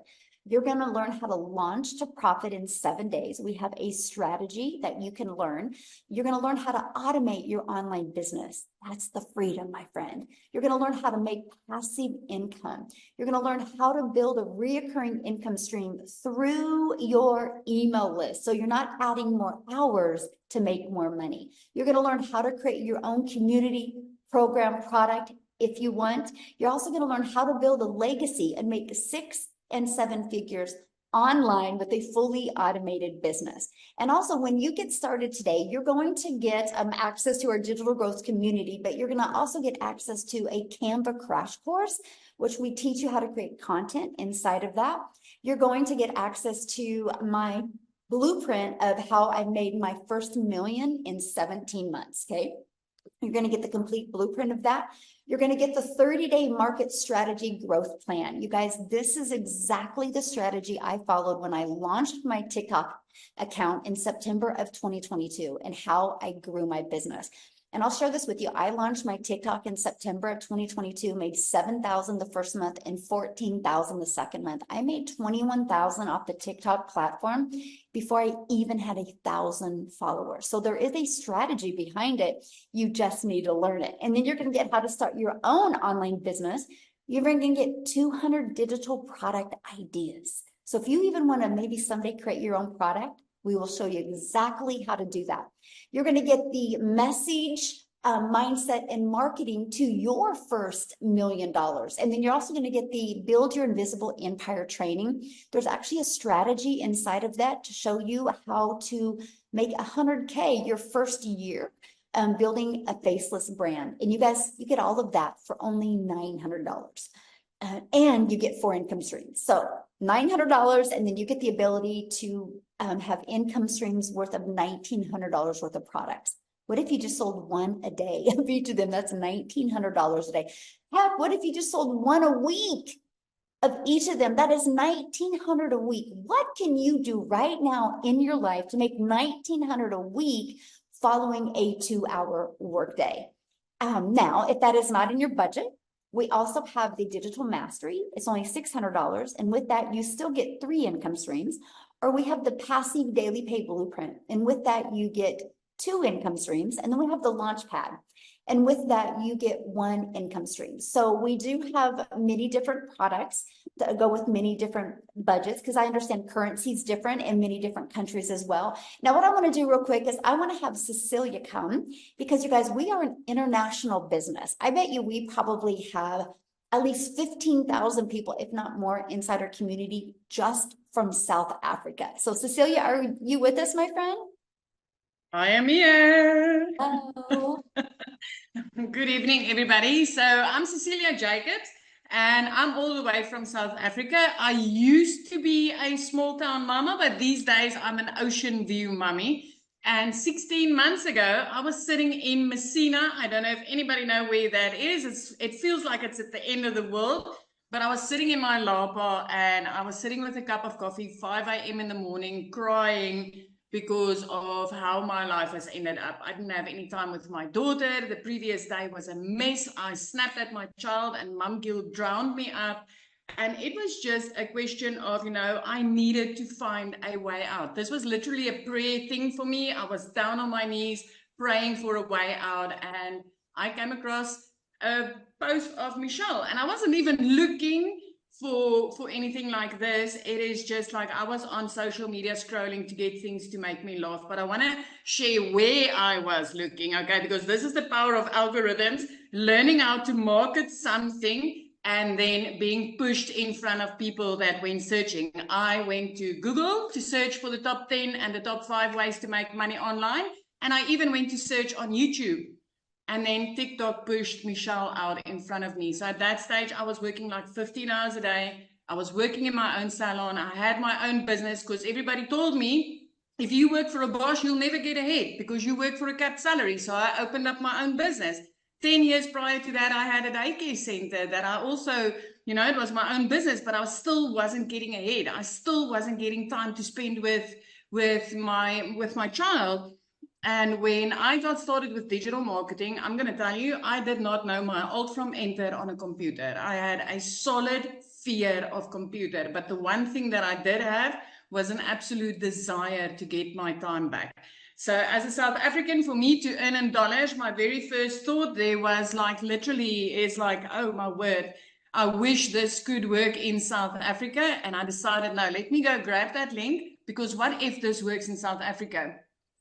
You're going to learn how to launch to profit in 7 days. We have a strategy that you can learn. You're going to learn how to automate your online business. That's the freedom, my friend. You're going to learn how to make passive income. You're going to learn how to build a reoccurring income stream through your email list. So you're not adding more hours to make more money. You're going to learn how to create your own community program product if you want. You're also going to learn how to build a legacy and make 6 and 7 figures online with a fully automated business. And also, when you get started today, you're going to get access to our digital growth community, but you're going to also get access to a Canva crash course, which we teach you how to create content inside of that. You're going to get access to my blueprint of how I made my first $1 million in 17 months, okay? You're going to get the complete blueprint of that. You're going to get the 30-day market strategy growth plan. You guys, this is exactly the strategy I followed when I launched my TikTok account in September of 2022 and how I grew my business. And I'll share this with you. I launched my TikTok in September of 2022, made $7,000 the first month and $14,000 the second month. I made $21,000 off the TikTok platform before I even had 1,000 followers. So there is a strategy behind it. You just need to learn it. And then you're going to get how to start your own online business. You're going to get 200 digital product ideas. So if you even want to maybe someday create your own product, we will show you exactly how to do that. You're going to get the message, mindset, and marketing to your first $1 million. And then you're also going to get the Build Your Invisible Empire training. There's actually a strategy inside of that to show you how to make 100K your first year building a faceless brand. And you guys, you get all of that for only $900. And you get 4 income streams. So $900, and then you get the ability to have income streams worth of $1,900 worth of products. What if you just sold 1 a day of each of them? That's $1,900 a day. Heck, what if you just sold 1 a week of each of them? That is $1,900 a week. What can you do right now in your life to make $1,900 a week following a 2-hour workday? Now, if that is not in your budget, we also have the digital mastery. It's only $600. And with that, you still get 3 income streams. Or we have the passive daily pay blueprint. And with that, you get 2 income streams. And then we have the launch pad. And with that, you get one income stream. So we do have many different products that go with many different budgets, because I understand currency is different in many different countries as well. Now, what I want to do real quick is I want to have Cecilia come, because you guys, we are an international business. I bet you we probably have at least 15,000 people, if not more, inside our community just from South Africa. So Cecilia, are you with us, my friend? I am here. Hello. Good evening, everybody. So I'm Cecilia Jacobs, and I'm all the way from South Africa. I used to be a small town mama, but these days I'm an ocean view mummy. And 16 months ago, I was sitting in Messina. I don't know if anybody know where that is. It feels like it's at the end of the world. But I was sitting in my lapa, and I was sitting with a cup of coffee, 5 a.m. in the morning, crying because of how my life has ended up. I didn't have any time with my daughter. The previous day was a mess. I snapped at my child, and mum guilt drowned me up. And it was just a question of, I needed to find a way out. This was literally a prayer thing for me. I was down on my knees praying for a way out, and I came across a post of Michelle, and I wasn't even looking for anything like this. It is just like I was on social media scrolling to get things to make me laugh. But I want to share where I was looking, okay? Because this is the power of algorithms, learning how to market something and then being pushed in front of people that went searching. I went to Google to search for the top 10 and the top 5 ways to make money online. And I even went to search on YouTube. And then TikTok pushed Michelle out in front of me. So at that stage, I was working like 15 hours a day. I was working in my own salon. I had my own business, because everybody told me, if you work for a boss, you'll never get ahead because you work for a capped salary. So I opened up my own business. 10 years prior to that, I had a daycare center that I also, it was my own business, but I still wasn't getting ahead. I still wasn't getting time to spend with my child. And when I got started with digital marketing, I'm going to tell you, I did not know my alt from enter on a computer. I had a solid fear of computer, but the one thing that I did have was an absolute desire to get my time back. So as a South African, for me to earn in dollars, my very first thought there was like, literally, is like, oh my word, I wish this could work in South Africa. And I decided, no, let me go grab that link, because what if this works in South Africa?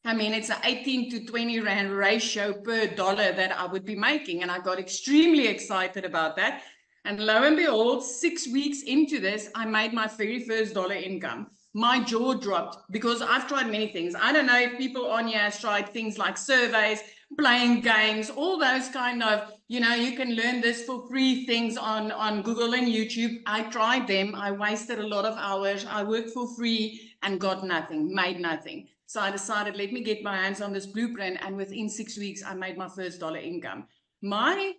I mean, it's an 18 to 20 Rand ratio per dollar that I would be making. And I got extremely excited about that. And lo and behold, 6 weeks into this, I made my very first dollar income. My jaw dropped, because I've tried many things. I don't know if people on here have tried things like surveys, playing games, all those kind of, you can learn this for free things on Google and YouTube. I tried them. I wasted a lot of hours. I worked for free and got nothing, made nothing. So I decided, let me get my hands on this blueprint. And within 6 weeks, I made my first dollar income. My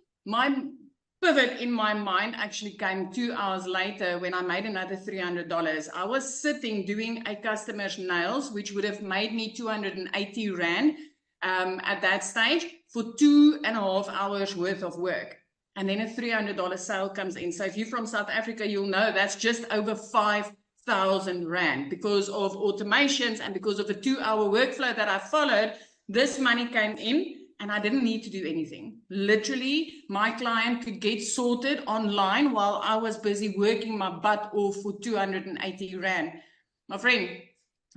pivot in my mind actually came 2 hours later, when I made another $300. I was sitting doing a customer's nails, which would have made me 280 Rand at that stage for 2.5 hours worth of work. And then a $300 sale comes in. So if you're from South Africa, you'll know that's just over 5,000 Rand. Because of automations and because of a 2-hour workflow that I followed, this money came in. And I didn't need to do anything. Literally, my client could get sorted online while I was busy working my butt off for 280 Rand. My friend,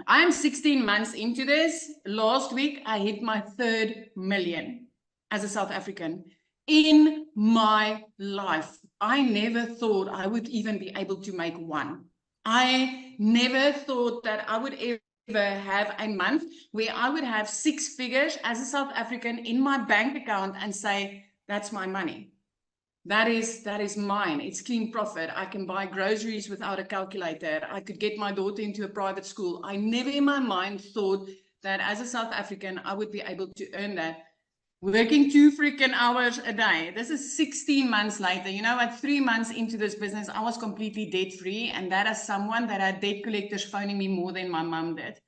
I am 16 months into this. Last week, I hit my 3rd million as a South African in my life. I never thought I would even be able to make one. I never thought that I would ever have a month where I would have 6 figures as a South African in my bank account and say, that's my money. That is mine. It's clean profit. I can buy groceries without a calculator. I could get my daughter into a private school. I never in my mind thought that as a South African, I would be able to earn that. Working 2 freaking hours a day. This is 16 months later. At 3 months into this business, I was completely debt free. And that is someone that had debt collectors phoning me more than my mom did.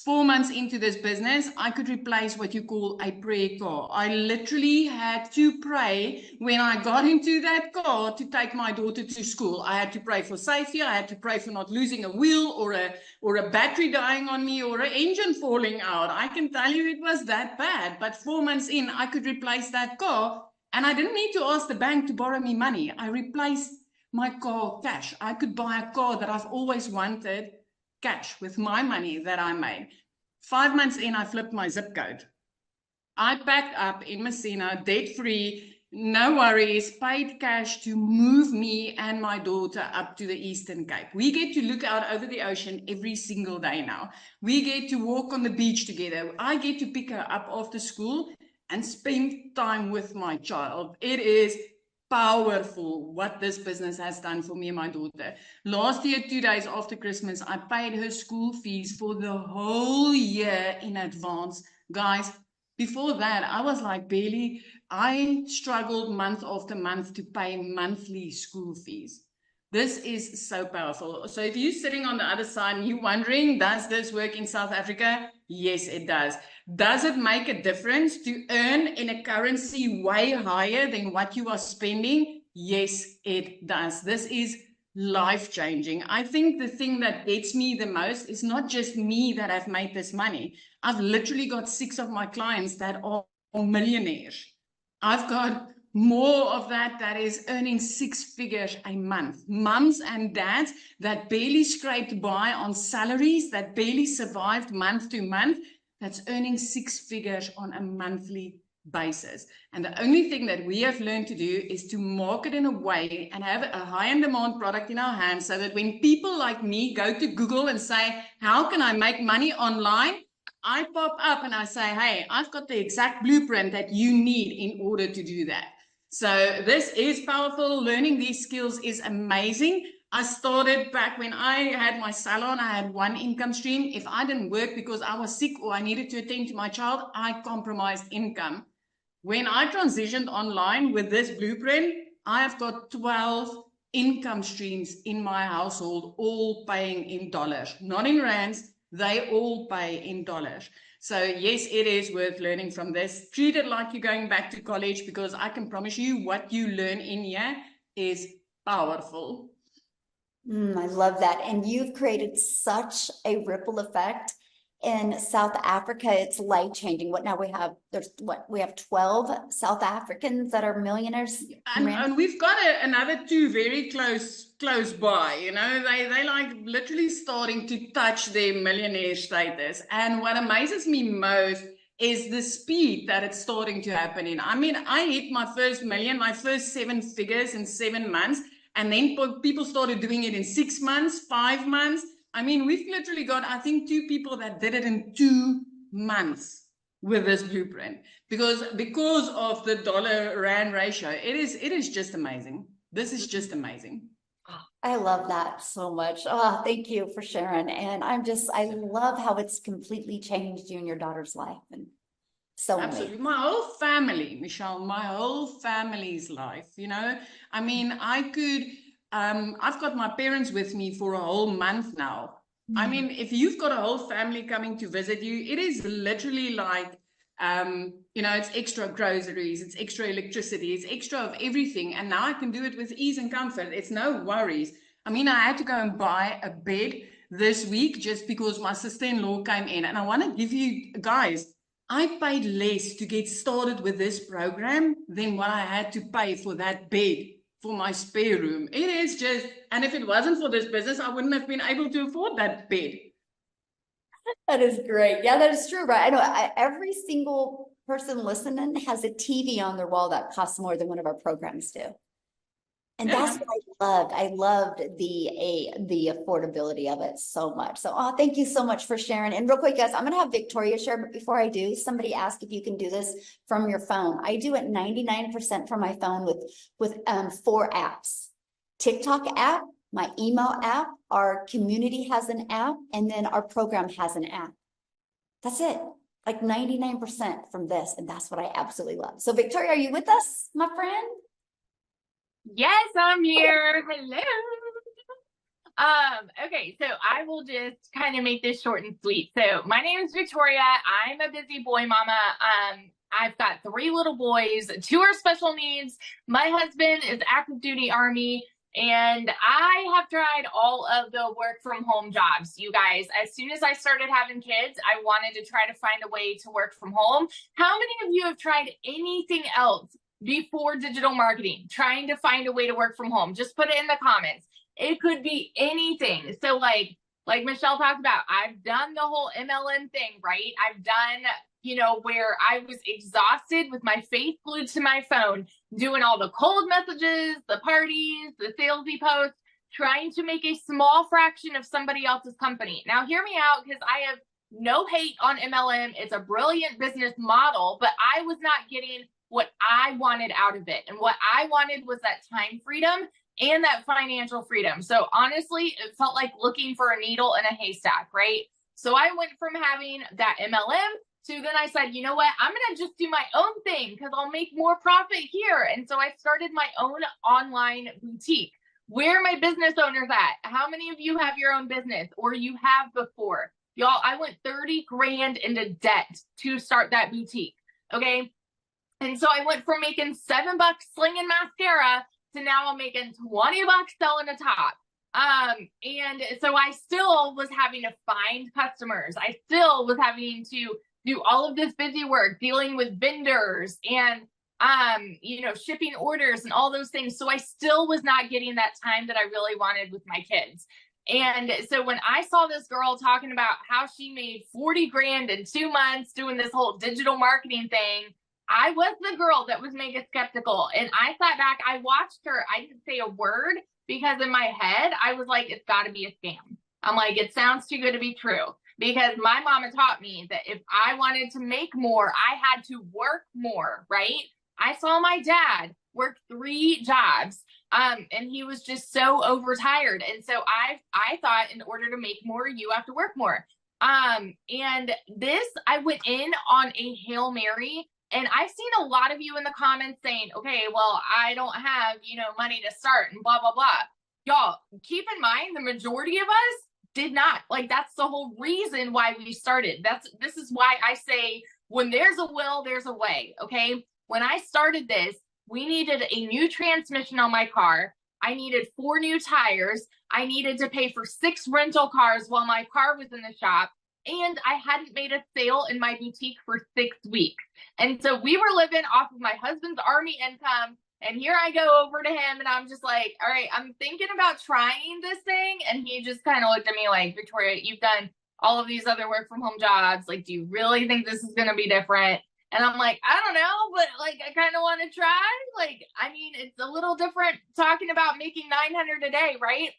4 months into this business, I could replace what you call a prayer car. I literally had to pray when I got into that car to take my daughter to school. I had to pray for safety. I had to pray for not losing a wheel or a battery dying on me or an engine falling out. I can tell you it was that bad. But 4 months in, I could replace that car. And I didn't need to ask the bank to borrow me money. I replaced my car cash. I could buy a car that I've always wanted cash with my money that I made. 5 months in, I flipped my zip code. I packed up in Messina, debt-free, no worries, paid cash to move me and my daughter up to the Eastern Cape. We get to look out over the ocean every single day now. We get to walk on the beach together. I get to pick her up after school and spend time with my child. It is powerful what this business has done for me and my daughter. Last year, 2 days after Christmas, I paid her school fees for the whole year in advance. Guys, before that, I was like barely, I struggled month after month to pay monthly school fees. This is so powerful. So if you're sitting on the other side and you're wondering, does this work in South Africa? Yes, it does. Does it make a difference to earn in a currency way higher than what you are spending? Yes, it does. This is life-changing. I think the thing that gets me the most is not just me that have made this money. I've literally got 6 of my clients that are millionaires. I've got more of that is earning 6 figures a month. Mums and dads that barely scraped by on salaries, that barely survived month to month, that's earning 6 figures on a monthly basis. And the only thing that we have learned to do is to market in a way and have a high and demand product in our hands so that when people like me go to Google and say, how can I make money online? I pop up and I say, hey, I've got the exact blueprint that you need in order to do that. So this is powerful. Learning these skills is amazing. I started back when I had my salon. I had one income stream. If I didn't work because I was sick or I needed to attend to my child, I compromised income. When I transitioned online with this blueprint, I have got 12 income streams in my household, all paying in dollars, not in rands. They all pay in dollars. So yes, it is worth learning from this. Treat it like you're going back to college, because I can promise you what you learn in here is powerful. I love that. And you've created such a ripple effect in South Africa. It's life-changing. What now we have 12 South Africans that are millionaires. And we've got another 2 very close by, you know, they like literally starting to touch their millionaire status. And what amazes me most is the speed that it's starting to happen in. I mean, I hit my first million, my first 7 figures in 7 months. And then people started doing it in 6 months, 5 months. I mean, we've literally got, I think, 2 people that did it in 2 months with this blueprint, because of the dollar-rand ratio. It is just amazing. This is just amazing. I love that so much. Oh, thank you for sharing. And I love how it's completely changed you and your daughter's life. And so absolutely. My whole family, Michelle, my whole family's life, you know. I mean, I've got my parents with me for a whole month now. I mean, if you've got a whole family coming to visit you, it is literally like, you know, it's extra groceries, it's extra electricity, it's extra of everything. And now I can do it with ease and comfort. It's no worries. I mean, I had to go and buy a bed this week just because my sister-in-law came in. And I want to give you guys, I paid less to get started with this program than what I had to pay for that bed for my spare room. It is just, and if it wasn't for this business, I wouldn't have been able to afford that bed. That is great. Yeah, that is true, right? I know every single person listening has a TV on their wall that costs more than one of our programs do. And that's what I loved. I loved the affordability of it so much. So, thank you so much for sharing. And real quick, guys, I'm going to have Victoria share, but before I do, somebody asked if you can do this from your phone. I do it 99% from my phone with 4 apps. TikTok app, my email app, our community has an app, and then our program has an app. That's it. Like 99% from this, and that's what I absolutely love. So, Victoria, are you with us, my friend? Yes, I'm here. Hello. Okay, so I will just kind of make this short and sweet. So my name is Victoria. I'm a busy boy mama. I've got 3 little boys, 2 are special needs. My husband is active duty Army, and I have tried all of the work from home jobs. You guys, as soon as I started having kids, I wanted to try to find a way to work from home. How many of you have tried anything else before digital marketing, trying to find a way to work from home? Just put it in the comments. It could be anything. So like Michelle talked about, I've done the whole MLM thing, right? I've done, where I was exhausted with my face glued to my phone, doing all the cold messages, the parties, the salesy posts, trying to make a small fraction of somebody else's company. Now hear me out, because I have no hate on MLM. It's a brilliant business model, but I was not getting what I wanted out of it. And what I wanted was that time freedom and that financial freedom. So honestly, it felt like looking for a needle in a haystack, right? So I went from having that MLM to then I said, you know what, I'm going to just do my own thing because I'll make more profit here. And so I started my own online boutique. Where are my business owners at? How many of you have your own business, or you have before? Y'all, I went 30 grand into debt to start that boutique. Okay. And so I went from making $7 slinging mascara to now I'm making $20 selling a top. And so I still was having to find customers. I still was having to do all of this busy work, dealing with vendors and, shipping orders and all those things. So I still was not getting that time that I really wanted with my kids. And so when I saw this girl talking about how she made 40 grand in 2 months doing this whole digital marketing thing, I was the girl that was mega skeptical. And I sat back, I watched her. I didn't say a word because in my head, I was like, it's got to be a scam. I'm like, it sounds too good to be true. Because my mama taught me that if I wanted to make more, I had to work more, right? I saw my dad work 3 jobs, and he was just so overtired. And so I thought in order to make more, you have to work more. And this, I went in on a Hail Mary. And I've seen a lot of you in the comments saying, okay, well, I don't have, money to start and blah, blah, blah. Y'all, keep in mind, the majority of us did not. Like, that's the whole reason why we started. This is why I say, when there's a will, there's a way, okay? When I started this, we needed a new transmission on my car. I needed 4 new tires. I needed to pay for 6 rental cars while my car was in the shop. And I hadn't made a sale in my boutique for 6 weeks. And so we were living off of my husband's Army income. And here I go over to him and I'm just like, all right, I'm thinking about trying this thing. And he just kind of looked at me like, Victoria, you've done all of these other work from home jobs. Like, do you really think this is going to be different? And I'm like, I don't know, but like, I kind of want to try. Like, I mean, it's a little different talking about making 900 a day, right?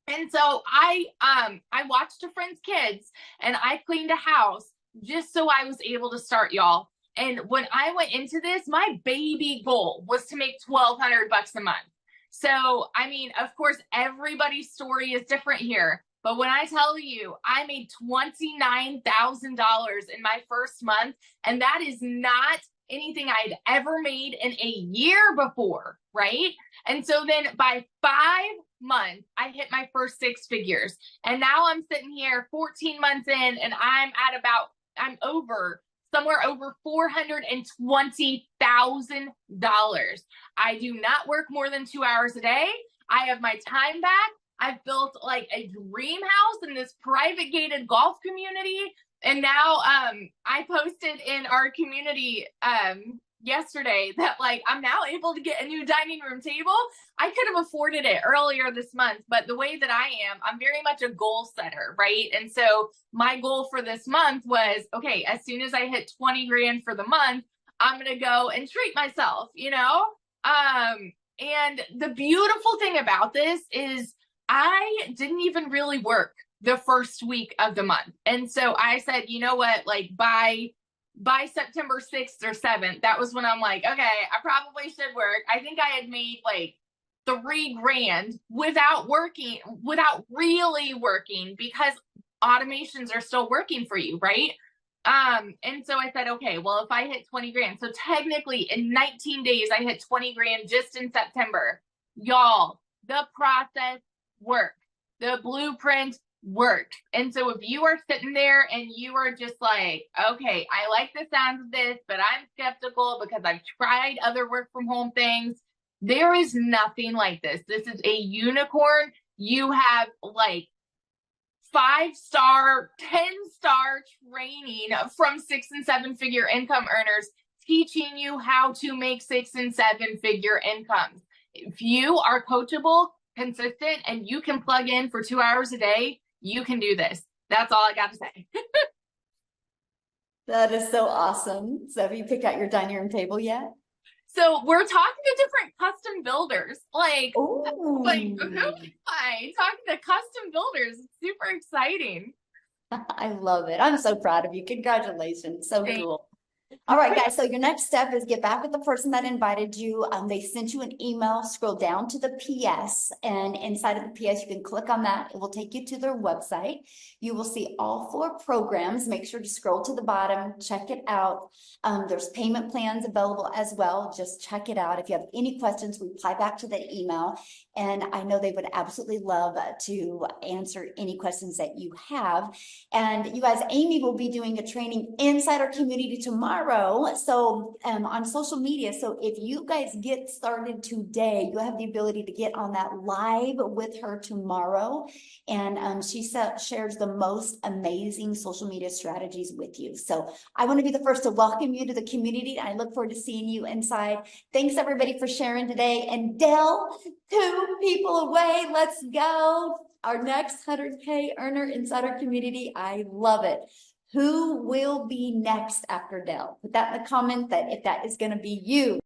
And so I watched a friend's kids and I cleaned a house just so I was able to start, y'all. And when I went into this, my baby goal was to make $1,200 a month. So, I mean, of course, everybody's story is different here. But when I tell you, I made $29,000 in my first month, and that is not anything I'd ever made in a year before, right? And so then by 5 months, I hit my first 6 figures. And now I'm sitting here 14 months in, and I'm somewhere over $420,000. I do not work more than 2 hours a day. I have my time back. I've built like a dream house in this private gated golf community. And now I posted in our community yesterday that like I'm now able to get a new dining room table. I could have afforded it earlier this month, but the way that I am, I'm very much a goal setter, right? And so my goal for this month was, okay, as soon as I hit 20 grand for the month, I'm going to go and treat myself, and the beautiful thing about this is I didn't even really work the first week of the month. And so I said, you know what, like by September 6th or 7th, that was when I'm like, okay, I probably should work. I think I had made like 3 grand without really working, because automations are still working for you, right? And so I said, okay, well, if I hit 20 grand, so technically in 19 days, I hit 20 grand just in September. Y'all, the process works. The blueprint works. And so if you are sitting there and you are just like, okay, I like the sound of this, but I'm skeptical because I've tried other work from home things, there is nothing like this. This is a unicorn. You have like 5-star, 10-star training from 6 and 7 figure income earners teaching you how to make 6 and 7 figure incomes. If you are coachable, consistent, and you can plug in for 2 hours a day, you can do this. That's all I got to say. That is so awesome. So have you picked out your dining room table yet? So we're talking to different custom builders. Like who am I? Talking to custom builders. It's super exciting. I love it. I'm so proud of you. Congratulations. So Thanks. cool. All right, guys. So your next step is get back with the person that invited you. They sent you an email, scroll down to the PS, and inside of the PS, you can click on that. It will take you to their website. You will see all 4 programs. Make sure to scroll to the bottom, check it out. There's payment plans available as well. Just check it out. If you have any questions, reply back to the email. And I know they would absolutely love to answer any questions that you have. And you guys, Amy will be doing a training inside our community tomorrow. So on social media. So if you guys get started today, you have the ability to get on that live with her tomorrow. And she shares the most amazing social media strategies with you. So I want to be the first to welcome you to the community. I look forward to seeing you inside. Thanks everybody for sharing today. And Dell, 2 people away. Let's go. Our next 100K earner inside our community. I love it. Who will be next after Dell? Put that in the comment that if that is going to be you.